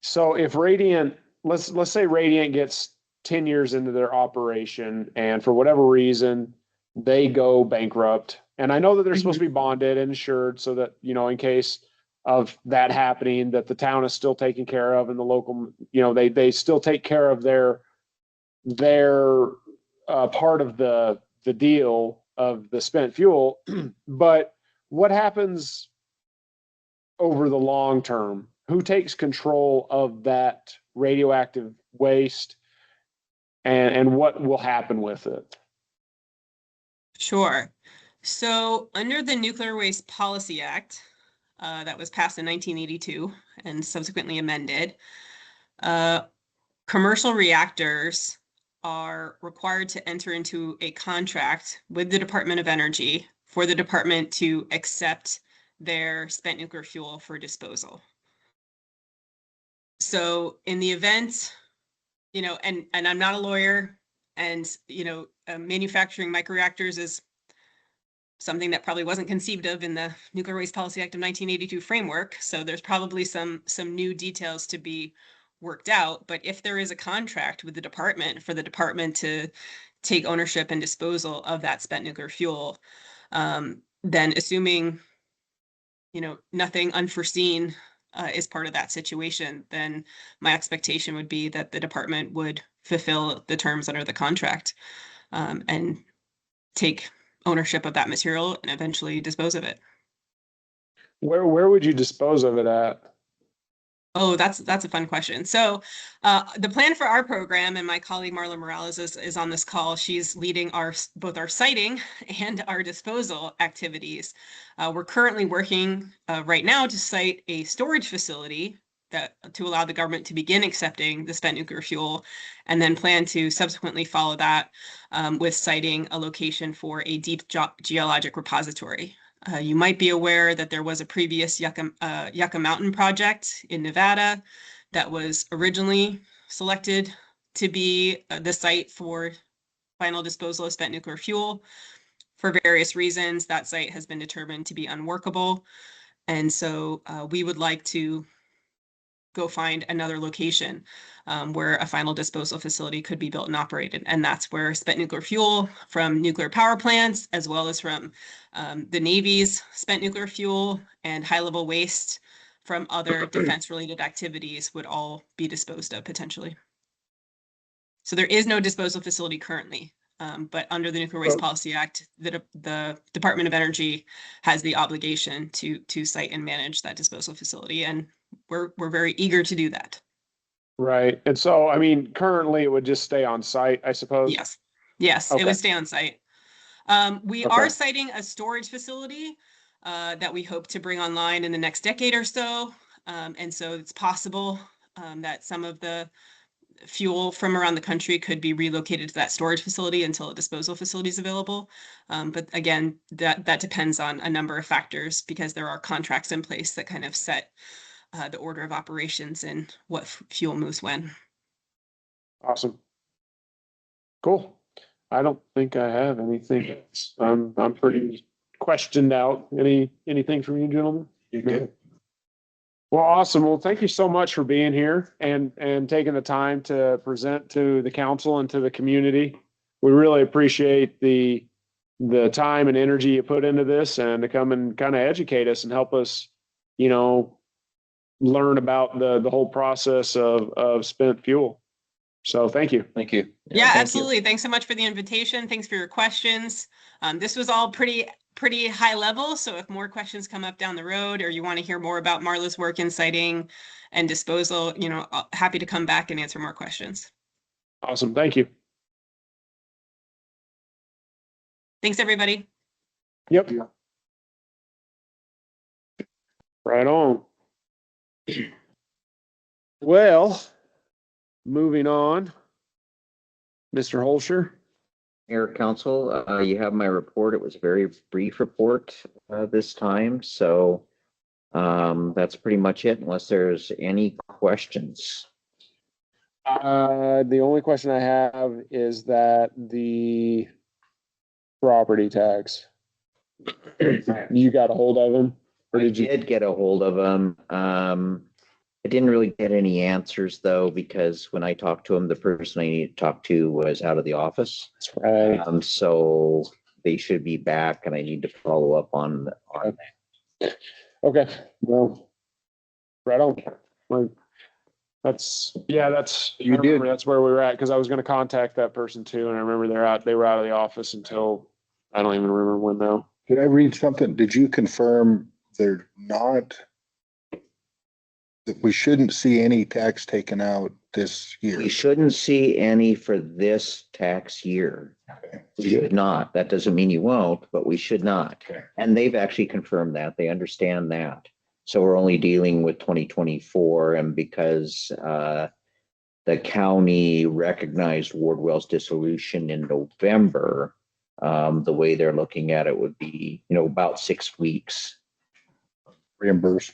So if Radiant, let's say Radiant gets 10 years into their operation, and for whatever reason they go bankrupt, and I know that they're supposed to be bonded and insured so that, in case of that happening, that the town is still taken care of, and the local, they still take care of their part of the deal of the spent fuel. But what happens over the long term? Who takes control of that radioactive waste, and what will happen with it? Sure. So under the Nuclear Waste Policy Act, that was passed in 1982 and subsequently amended, commercial reactors are required to enter into a contract with the Department of Energy for the department to accept their spent nuclear fuel for disposal. So in the event, and I'm not a lawyer, and, manufacturing microreactors is something that probably wasn't conceived of in the Nuclear Waste Policy Act of 1982 framework. So there's probably some new details to be worked out. But if there is a contract with the department for the department to take ownership and disposal of that spent nuclear fuel, then assuming, nothing unforeseen is part of that situation, then my expectation would be that the department would fulfill the terms under the contract, and take ownership of that material and eventually dispose of it. Where would you dispose of it at? Oh, that's a fun question. So the plan for our program, and my colleague Marla Morales is on this call. She's leading both our siting and our disposal activities. We're currently working right now to site a storage facility to allow the government to begin accepting the spent nuclear fuel, and then plan to subsequently follow that with siting a location for a deep geologic repository. You might be aware that there was a previous Yucca Mountain project in Nevada that was originally selected to be the site for final disposal of spent nuclear fuel. For various reasons, that site has been determined to be unworkable. And so we would like to go find another location where a final disposal facility could be built and operated. And that's where spent nuclear fuel from nuclear power plants, as well as from the Navy's spent nuclear fuel and high-level waste from other defense-related activities would all be disposed of potentially. So there is no disposal facility currently, but under the Nuclear Waste Policy Act, the Department of Energy has the obligation to site and manage that disposal facility, and we're very eager to do that. Right. And so, currently it would just stay on site, I suppose? Yes, Okay. It would stay on site. We are siting a storage facility that we hope to bring online in the next decade or so. And so it's possible that some of the fuel from around the country could be relocated to that storage facility until a disposal facility is available. But again, that depends on a number of factors because there are contracts in place that kind of set the order of operations and what fuel moves when. Awesome. Cool. I don't think I have anything. I'm pretty questioned out. Anything from you gentlemen? You good? Well, awesome. Well, thank you so much for being here and taking the time to present to the council and to the community. We really appreciate the time and energy you put into this and to come and kind of educate us and help us, learn about the whole process of spent fuel. So thank you. Thank you. Yeah, thank you. absolutely. Thanks so much for the invitation. Thanks for your questions. This was all pretty high level. So if more questions come up down the road or you want to hear more about Marla's work in siting and disposal, happy to come back and answer more questions. Awesome. Thank you. Thanks, everybody. Yep. Right on. Well, moving on. Mr. Holscher. Mayor, Council, you have my report. It was a very brief report this time, so that's pretty much it unless there's any questions. The only question I have is that the property tax. You got a hold of him? Or I did you? did get a hold of him. I didn't really get any answers though, because when I talked to him, the person I needed to talk to was out of the office. That's right. So they should be back and I need to follow up on that. Okay, well, right on. Like, that's, yeah, that's, You I remember did. that's where we were at, because I was gonna contact that person too, and I remember they were out of the office until, I don't even remember when though. Did I read something? Did you confirm they're not? That we shouldn't see any tax taken out this year? We shouldn't see any for this tax year. Okay. We should not. That doesn't mean you won't, but we should not. Okay. And they've actually confirmed that. They understand that. So we're only dealing with 2024, and because the county recognized Wardwell's dissolution in November, the way they're looking at it would be, about 6 weeks. Reimburse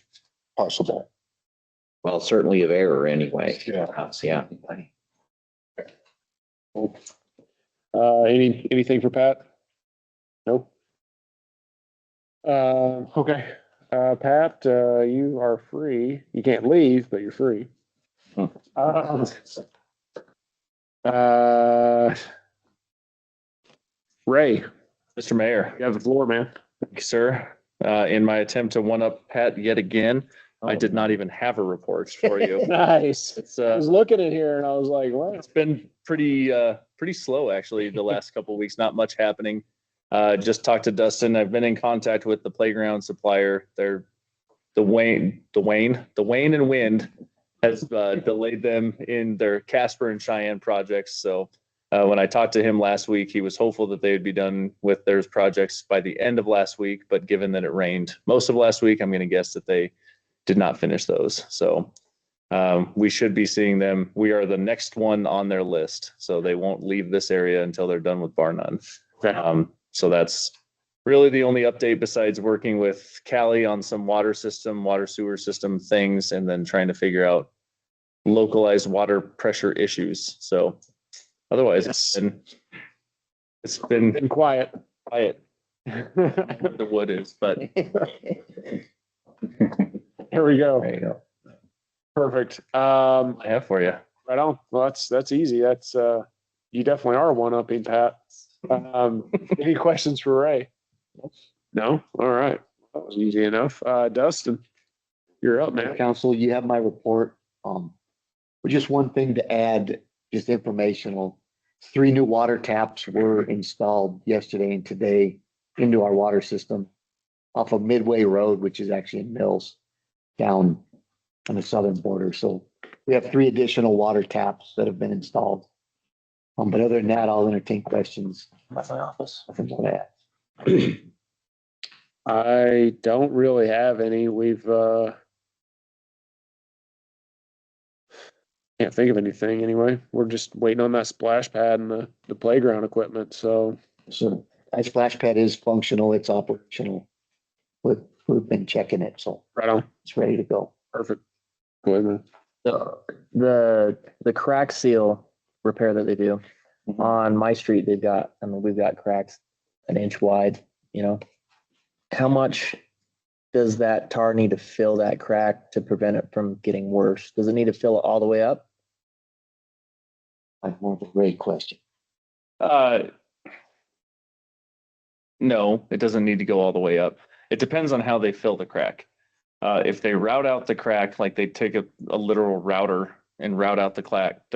possible. Well, certainly of error anyway. Yeah. Yeah. Anything for Pat? Nope. Okay, Pat, you are free. You can't leave, but you're free. Hmm. Ray, Mr. Mayor, you have the floor, man. thank you, sir. In my attempt to one-up Pat yet again, I did not even have a report for you. Nice. It's I was looking at here and I was like, wow. it's been pretty slow actually the last couple of weeks. Not much happening. Just talked to Dustin. I've been in contact with the playground supplier. The Wayne and Wind has delayed them in their Casper and Cheyenne projects. So when I talked to him last week, he was hopeful that they would be done with their projects by the end of last week. But given that it rained most of last week, I'm going to guess that they did not finish those. So we should be seeing them. We are the next one on their list. So they won't leave this area until they're done with bar none. Okay. So that's really the only update besides working with Callie on some water sewer system things, and then trying to figure out localized water pressure issues. So otherwise it's been quiet. quiet. The wood is, but Here we go. There you go. Perfect. I have for you. Right on. Well, that's easy. That's you definitely are one-upping, Pat. Any questions for Ray? No? All right. That was easy enough. Dustin, you're up, man. Council, you have my report. But just one thing to add, just informational. 3 new water taps were installed yesterday and today into our water system off of Midway Road, which is actually in Mills, down on the southern border. So we have 3 additional water taps that have been installed. But other than that, I'll entertain questions. That's my office. Nothing more to add. I don't really have any. We've Can't think of anything anyway. We're just waiting on that splash pad and the playground equipment, so. So that splash pad is functional, it's operational. We've been checking it, so Right on, it's ready to go. perfect. Go ahead, man. The crack seal repair that they do on my street, we've got cracks an inch wide, you know. How much does that tar need to fill that crack to prevent it from getting worse? Does it need to fill it all the way up? Like, more of a great question. No, it doesn't need to go all the way up. It depends on how they fill the crack. If they route out the crack, like they take a literal router and route out the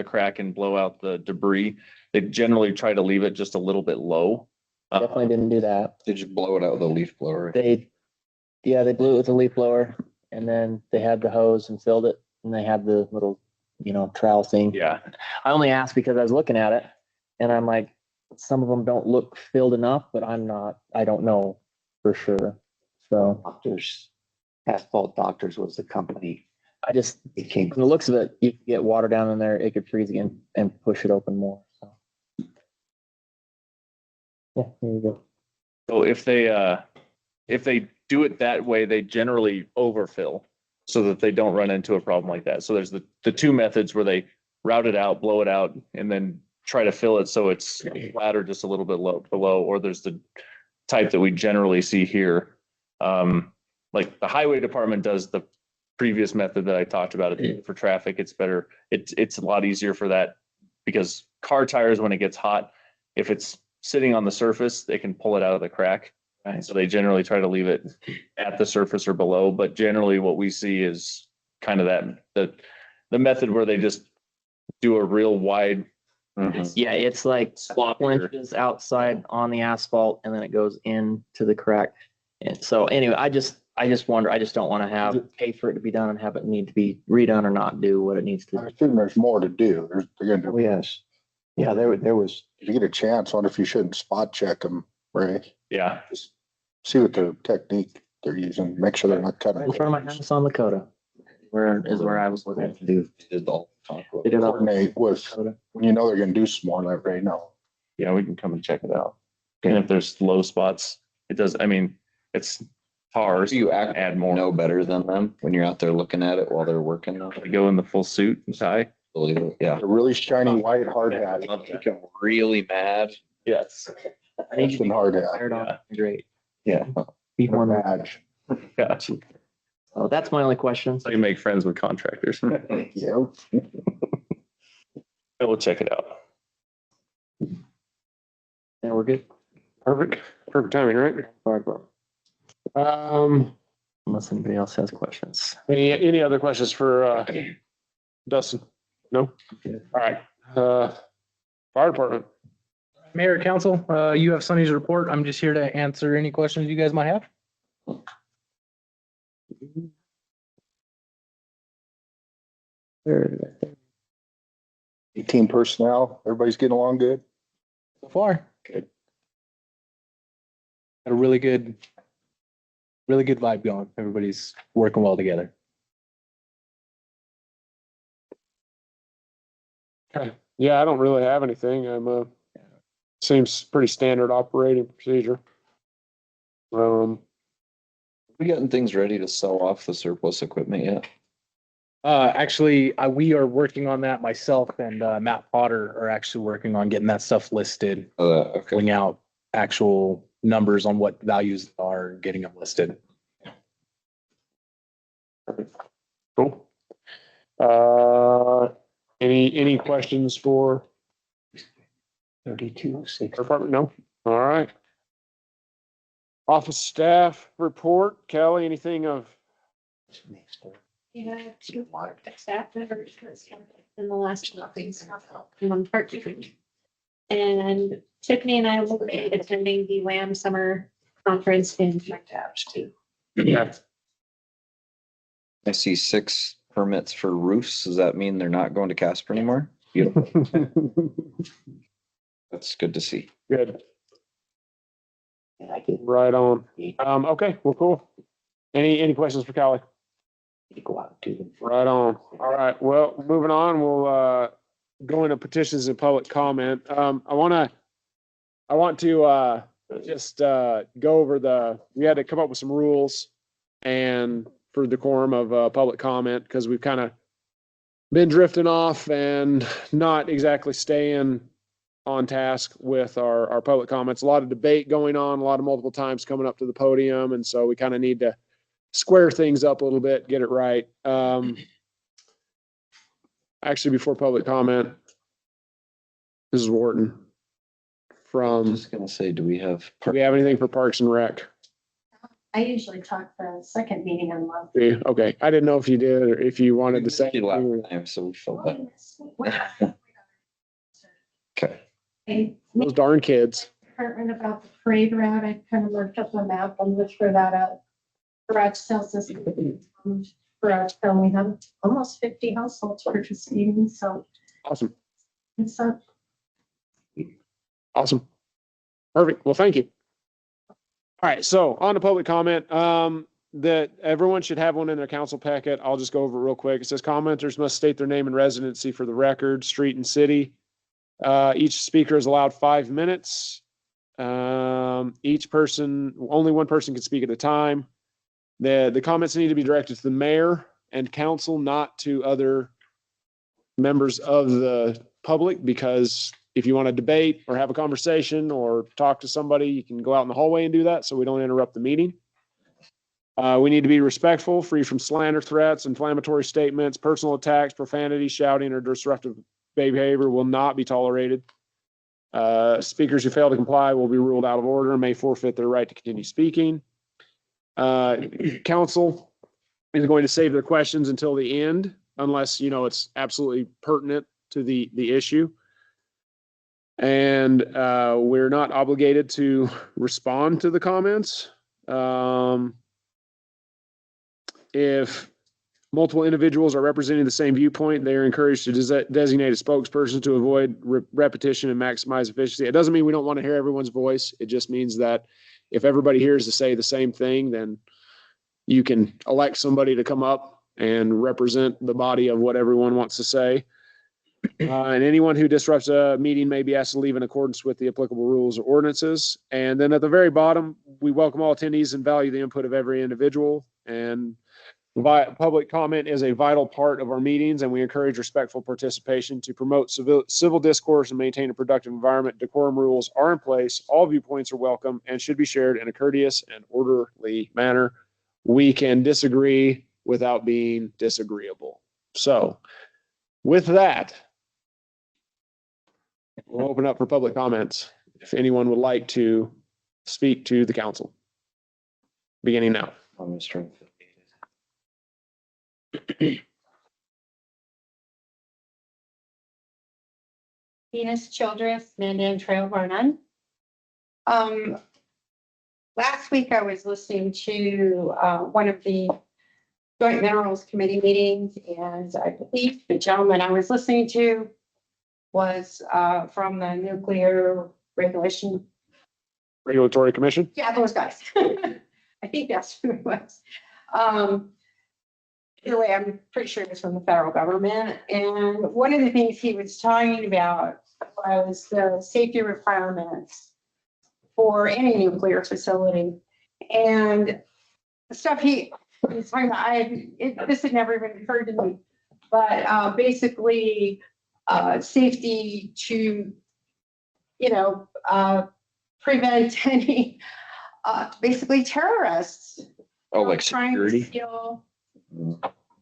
crack and blow out the debris, they generally try to leave it just a little bit low. Definitely didn't do that. Did you blow it out with a leaf blower? They blew it with a leaf blower and then they had the hose and filled it and they had the little, trowel thing. Yeah, I only asked because I was looking at it and I'm like, some of them don't look filled enough, but I don't know for sure. So Asphalt Doctors was the company. I just, It came. from the looks of it, you could get water down in there, it could freeze again and push it open more. So. Yeah, there you go. so if they do it that way, they generally overfill so that they don't run into a problem like that. So there's the two methods where they route it out, blow it out, and then try to fill it so it's flat or just a little bit below, or there's the type that we generally see here. Like the highway department does the previous method that I talked about. For traffic, it's better. It's a lot easier for that because car tires, when it gets hot, if it's sitting on the surface, they can pull it out of the crack. Right. So they generally try to leave it at the surface or below, but generally what we see is kind of the method where they just do a real wide. Yeah, it's like 4 inches outside on the asphalt and then it goes into the crack. And so anyway, I just wonder, I just don't want to pay for it to be done and have it need to be redone or not do what it needs I to. assume there's more to do. They're gonna Oh, do, yes. Yeah, there was, if you get a chance, I wonder if you shouldn't spot check them, Ray. Yeah. Just see what the technique they're using, make sure they're not cutting. Right in front of my house on Lakota. Where I was looking to do. Did all. They did all. Coordinate with, when you know they're gonna do some more, let Ray know. Yeah, we can come and check it out. And if there's low spots, it does, I mean, it's tar. Do you add more. know better than them when you're out there looking at it while they're working on We go in the full suit and tie. it? Yeah. A really shiny white hard hat. Make them really mad. Yes. I need That's to been be hard hat. fired on. Great. Yeah. Be one. Badge. Yeah. So that's my only question. So you make friends with contractors. Yeah. We'll check it out. And we're good. Perfect timing, right? Unless anybody else has questions. Any other questions for Dustin? No? All right. Fire department. Mayor, council, you have Sonny's report. I'm just here to answer any questions you guys might have. 18 personnel, everybody's getting along good? So far. Good. Got a really good vibe going. Everybody's working well together. Yeah, I don't really have anything. Seems pretty standard operating procedure. We gotten things ready to sell off the surplus equipment yet? Actually, we are working on that. Myself and Matt Potter are actually working on getting that stuff listed, Okay. pulling out actual numbers on what values are, getting them listed. Cool. Any questions for 32, 6. department? No? All right. Office staff report. Kelly, anything of? Yeah, 2 staff members in the last things on part-time. And Tiffany and I will be attending the WAM summer conference in too. Yeah. I see 6 permits for roofs. Does that mean they're not going to Casper anymore? Beautiful. That's good to see. Good. And I did. Right on. Okay, well, cool. Any questions for Kelly? You go out to. Right on. All right. Well, moving on, we'll go into petitions and public comment. I want to just go over we had to come up with some rules and for decorum of public comment because we've kind of been drifting off and not exactly staying on task with our public comments. A lot of debate going on, a lot of multiple times coming up to the podium. And so we kind of need to square things up a little bit, get it right. Actually, before public comment, Mrs. Wharton I'm from, just gonna say, do we have? do we have anything for Parks and Rec? I usually talk the second meeting on month. Okay, I didn't know if you did or if you wanted to say. You last time, so we felt that. Okay. I Those darn kids. department about the parade route, I kind of looked up the map and looked for that up. Garage sales is garage sale, we have almost 50 households participating, so Awesome. it's Awesome. Perfect. Well, thank you. All right, so on to public comment. That everyone should have one in their council packet. I'll just go over it real quick. It says commenters must state their name and residency for the record, street and city. Each speaker is allowed 5 minutes. Only one person can speak at a time. The comments need to be directed to the mayor and council, not to other members of the public, because if you want to debate or have a conversation or talk to somebody, you can go out in the hallway and do that so we don't interrupt the meeting. We need to be respectful, free from slander, threats, inflammatory statements, personal attacks, profanity, shouting, or disruptive behavior will not be tolerated. Speakers who fail to comply will be ruled out of order and may forfeit their right to continue speaking. Council is going to save their questions until the end, unless, it's absolutely pertinent to the issue. And we're not obligated to respond to the comments. If multiple individuals are representing the same viewpoint, they are encouraged to designate a spokesperson to avoid repetition and maximize efficiency. It doesn't mean we don't want to hear everyone's voice. It just means that if everybody here is to say the same thing, then you can elect somebody to come up and represent the body of what everyone wants to say. And anyone who disrupts a meeting may be asked to leave in accordance with the applicable rules or ordinances. And then at the very bottom, we welcome all attendees and value the input of every individual. And public comment is a vital part of our meetings, and we encourage respectful participation to promote civil discourse and maintain a productive environment. Decorum rules are in place. All viewpoints are welcome and should be shared in a courteous and orderly manner. We can disagree without being disagreeable. So with that, we'll open up for public comments. If anyone would like to speak to the council, beginning now. I'm just trying to. Venus Childress, Mandan Trail, Vernon. Last week I was listening to one of the Joint Minerals Committee meetings, and I believe the gentleman I was listening to was from the Nuclear Regulatory Commission. Yeah, those guys. I think that's who it was. Anyway, I'm pretty sure it was from the federal government. And one of the things he was talking about was the safety requirements for any nuclear facility. And the stuff he was talking about, this had never even occurred to me, but basically safety to, prevent any basically terrorists. Oh, like trying to security? steal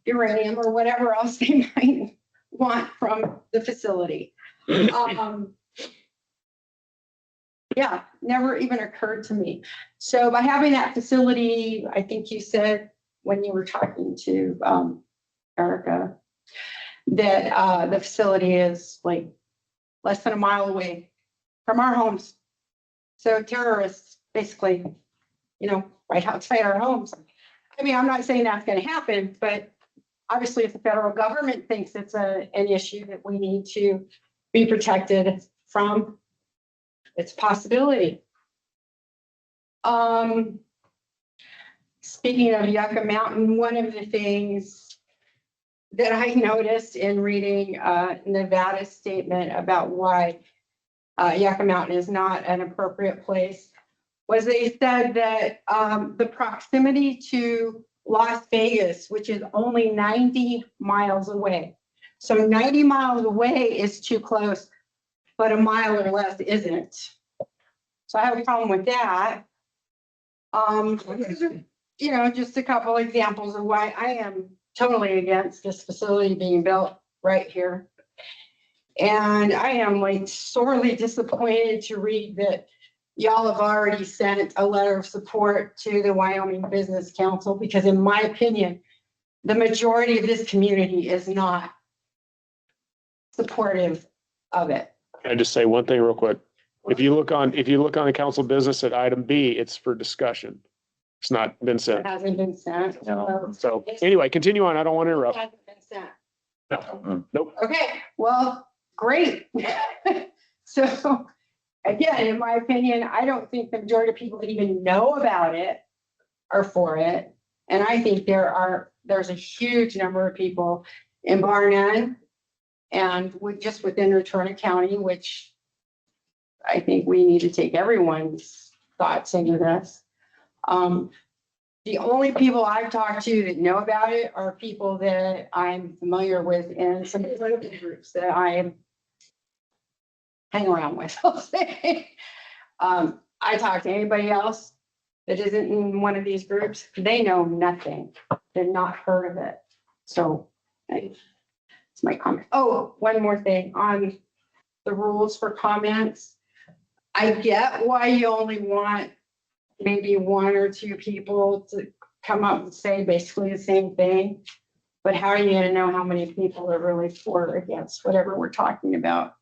uranium or whatever else they might want from the facility. Yeah, never even occurred to me. So by having that facility, I think you said when you were talking to Erica, that the facility is like less than a mile away from our homes. So terrorists basically, right outside our homes. I mean, I'm not saying that's going to happen, but obviously if the federal government thinks it's an issue that we need to be protected from, it's a possibility. speaking of Yucca Mountain, one of the things that I noticed in reading Nevada's statement about why Yucca Mountain is not an appropriate place was they said that the proximity to Las Vegas, which is only 90 miles away. So 90 miles away is too close, but a mile or less isn't. So I have a problem with that. You know, just a couple examples of why I am totally against this facility being built right here. And I am like sorely disappointed to read that y'all have already sent a letter of support to the Wyoming Business Council, because in my opinion, the majority of this community is not supportive of it. Can I just say one thing real quick? If you look on the council business at item B, it's for discussion. It's not been It sent. hasn't been sent. No. So anyway, continue on. I don't want to It interrupt. hasn't been sent. No. Nope. Okay, well, great. So again, in my opinion, I don't think the majority of people that even know about it are for it. And I think there's a huge number of people in Bar None and just within Return County, which I think we need to take everyone's thoughts into this. The only people I've talked to that know about it are people that I'm familiar with in some political groups that I hang around with, I'll say. I talk to anybody else that isn't in one of these groups, they know nothing. They've not heard of it. So it's my comment. Oh, one more thing on the rules for comments. I get why you only want maybe one or two people to come up and say basically the same thing. But how are you gonna know how many people are really for or against whatever we're talking about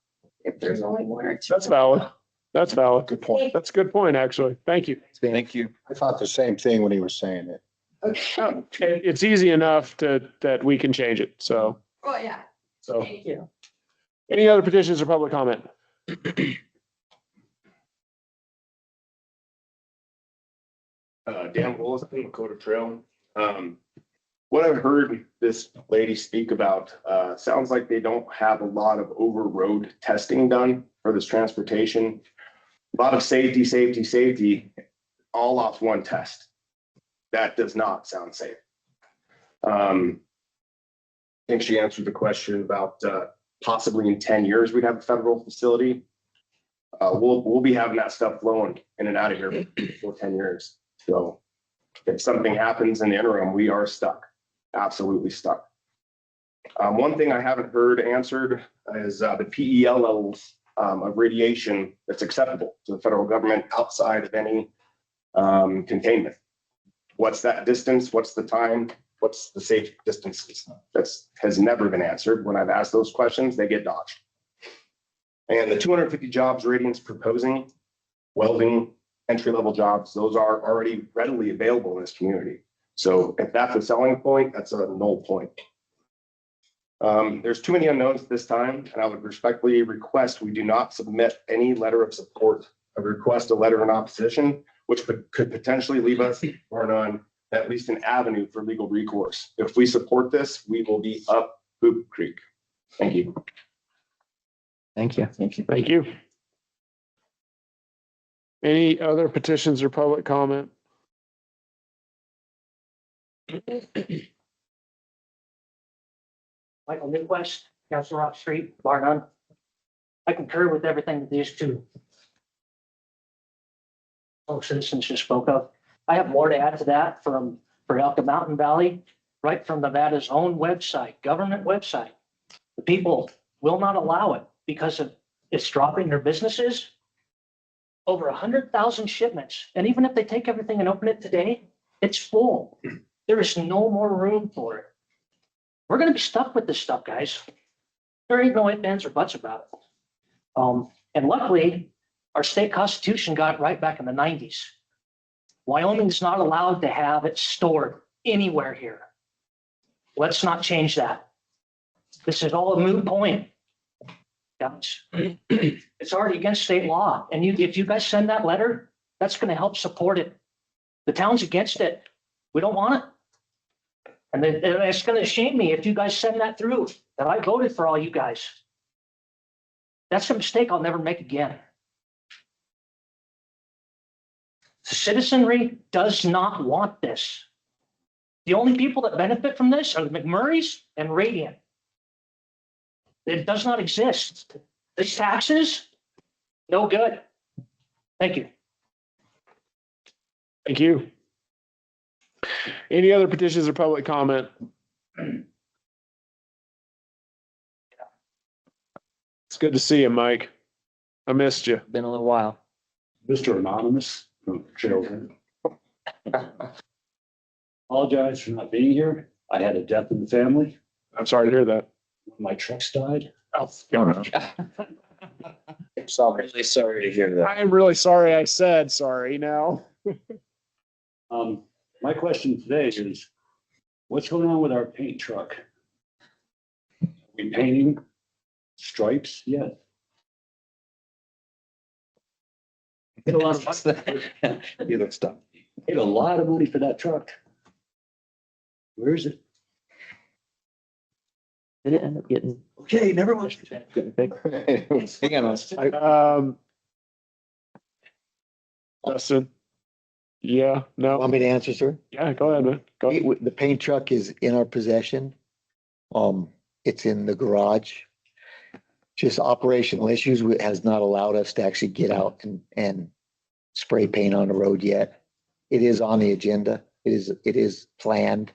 if there's only one or two? That's valid. That's valid. Good point. That's a good point, actually. Thank you. Thank you. I thought the same thing when he was saying it. Okay, It's easy enough that we can change it. So, well, yeah, so thank you. any other petitions or public comment? Dan Willis, Dakota Trail. What I've heard this lady speak about, sounds like they don't have a lot of over road testing done for this transportation. A lot of safety, all off one test. That does not sound safe. I think she answered the question about, possibly in 10 years, we'd have a federal facility. We'll be having that stuff flowing in and out of here for 10 years. So if something happens in the interim, we are stuck, absolutely stuck. One thing I haven't heard answered is the PEL levels of radiation that's acceptable to the federal government outside of any containment. What's that distance? What's the time? What's the safe distances? Has never been answered. When I've asked those questions, they get dodged. And the 250 jobs Radiant's proposing, welding, entry-level jobs, those are already readily available in this community. So if that's a selling point, that's a null point. There's too many unknowns at this time, and I would respectfully request we do not submit any letter of support. I request a letter in opposition, which could potentially leave us or on at least an avenue for legal recourse. If we support this, we will be up Hoop Creek. Thank you. Thank you. Thank you. Thank you. Any other petitions or public comment? Michael Newquist, Council Rock Street, Bar None. I concur with everything that these two citizens just spoke of. I have more to add to that for Yucca Mountain Valley, right from Nevada's own website, government website. The people will not allow it because of it's dropping their businesses. Over 100,000 shipments. And even if they take everything and open it today, it's full. There is no more room for it. We're going to be stuck with this stuff, guys. There ain't no ifs, ands, or buts about it. And luckily, our state constitution got it right back in the 90s. Wyoming's not allowed to have it stored anywhere here. Let's not change that. This is all a moot point. Guys, it's already against state law. And if you guys send that letter, that's going to help support it. The town's against it. We don't want it. And then and it's gonna shame me if you guys send that through, that I voted for all you guys. That's a mistake I'll never make again. The citizenry does not want this. The only people that benefit from this are the McMurrays and Radiant. It does not exist. These taxes, no good. Thank you. Thank you. Any other petitions or public comment? It's good to see you, Mike. I missed you. Been a little while. Mr. Anonymous from Geraldton. Apologize for not being here. I had a death in the family. I'm sorry to hear that. My trucks died. Oh, no. So I'm really sorry to hear that. I am really sorry I said sorry now. My question today is, what's going on with our paint truck? Are we painting stripes yet? Paid a lot of money. You look stuck. Paid a lot of money for that truck. Where is it? Did it end up getting? Okay, never mind. Hang on. Dustin? Yeah, no, Want me to answer, sir? yeah, go ahead, man. Go ahead. The paint truck is in our possession. It's in the garage. Just operational issues has not allowed us to actually get out and spray paint on the road yet. It is on the agenda. It is planned.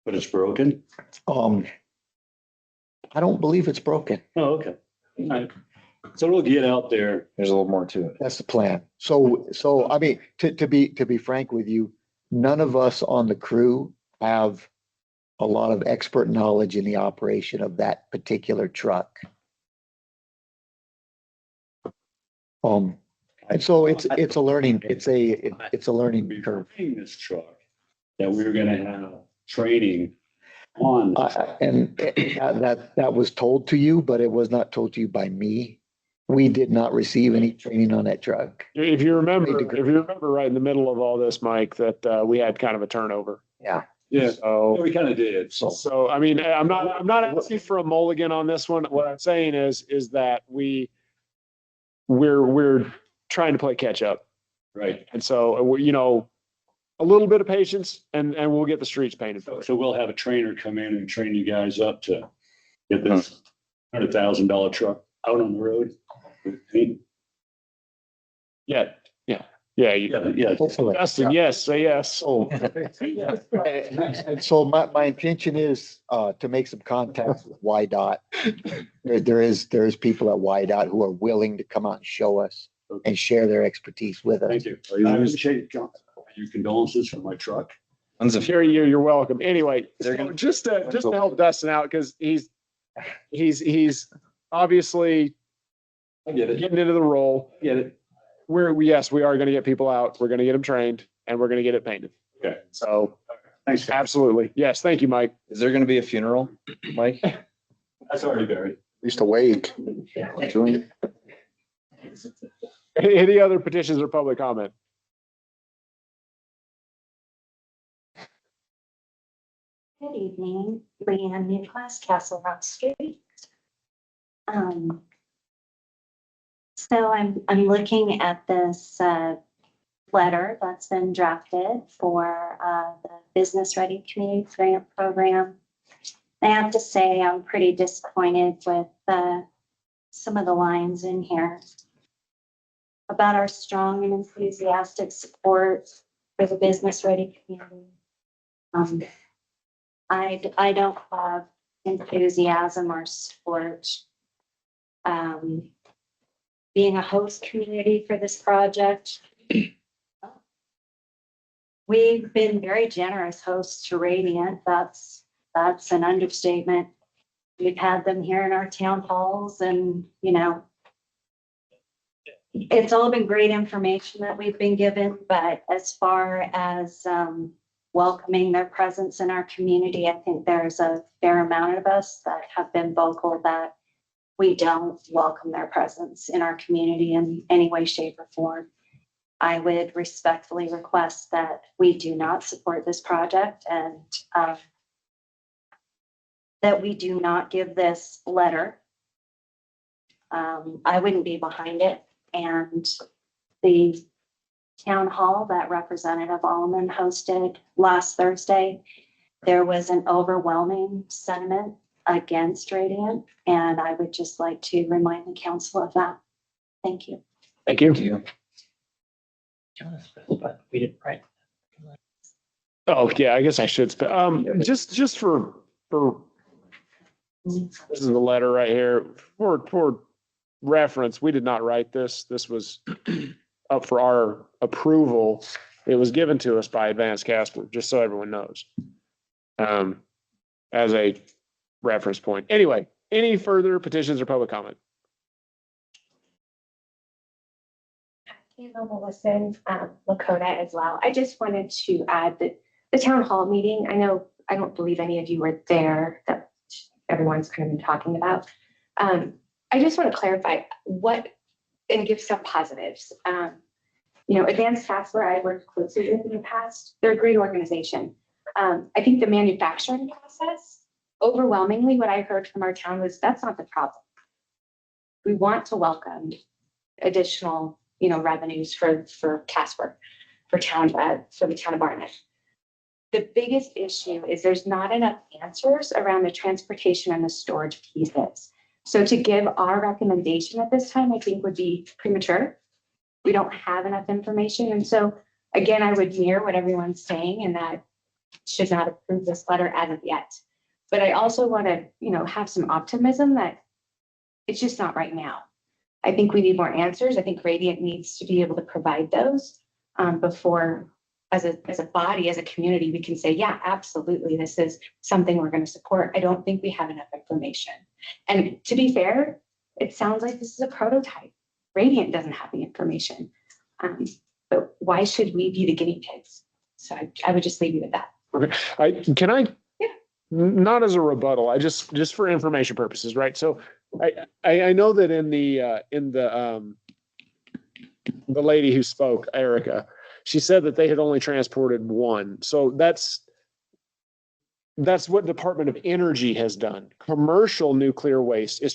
But it's broken? I don't believe it's broken. Oh, okay. All right. So we'll get out there. There's a little more to it. That's the plan. So I mean, to be frank with you, none of us on the crew have a lot of expert knowledge in the operation of that particular truck. And so it's a learning, it's a learning curve. Buying this truck that we were gonna have training on. And that was told to you, but it was not told to you by me. We did not receive any training on that truck. If you remember right in the middle of all this, Mike, that we had kind of a turnover. Yeah. Yeah, So, we kind of did. so I mean, I'm not asking for a mulligan on this one. What I'm saying is that we're trying to play catch up. Right. And so, a little bit of patience and we'll get the streets painted. So we'll have a trainer come in and train you guys up to get this $100,000 truck out on the road. Yeah. Yeah. Hopefully. Dustin, yes, say yes. Oh. And so my intention is to make some contacts with YDOT. There is people at YDOT who are willing to come out and show us and share their expertise with us. Thank you. I appreciate your condolences for my truck. You're welcome. Anyway, They're so gonna- just to help Dustin out, because he's obviously I get it. getting into the role. Get it. We are going to get people out. We're going to get them trained and we're going to get it painted. Okay. So Thanks. absolutely. Yes. Thank you, Mike. Is there gonna be a funeral, Mike? That's already buried. At least a wake. Any other petitions or public comment? Good evening, Leanne Newclass, Castle Rock Street. So I'm looking at this letter that's been drafted for the Business Ready Community Grant Program. I have to say I'm pretty disappointed with some of the lines in here about our strong and enthusiastic support for the Business Ready community. I don't have enthusiasm or support. Being a host community for this project, we've been very generous hosts to Radiant. That's an understatement. We've had them here in our town halls and, it's all been great information that we've been given, but as far as welcoming their presence in our community, I think there's a fair amount of us that have been vocal that we don't welcome their presence in our community in any way, shape, or form. I would respectfully request that we do not support this project and that we do not give this letter. I wouldn't be behind it. And the town hall that Representative Alman hosted last Thursday, there was an overwhelming sentiment against Radiant, and I would just like to remind the council of that. Thank you. Thank you. We didn't, right? Oh, yeah, I guess I should, just for, this is the letter right here, for reference, we did not write this. This was up for our approval. It was given to us by Advanced Casper, just so everyone knows. As a reference point. Anyway, any further petitions or public comment? Melissa, Lakota as well. I just wanted to add that the town hall meeting, I don't believe any of you were there, that everyone's kind of been talking about. I just want to clarify and give some positives. Advanced Casper, I worked closely with in the past. They're a great organization. I think the manufacturing process, overwhelmingly what I heard from our town was that's not the problem. We want to welcome additional, revenues for Casper, for the town of Barnet. The biggest issue is there's not enough answers around the transportation and the storage pieces. So to give our recommendation at this time, I think would be premature. We don't have enough information. And so again, I would mirror what everyone's saying and that should not approve this letter as of yet. But I also want to, have some optimism that it's just not right now. I think we need more answers. I think Radiant needs to be able to provide those before, as a body, as a community, we can say, yeah, absolutely, this is something we're going to support. I don't think we have enough information. And to be fair, it sounds like this is a prototype. Radiant doesn't have the information. But why should we be the guinea pigs? So I would just leave you with that. Okay. Not as a rebuttal, I just for information purposes, right? So I know that in the lady who spoke, Erica, she said that they had only transported one. So that's what Department of Energy has done. Commercial nuclear waste is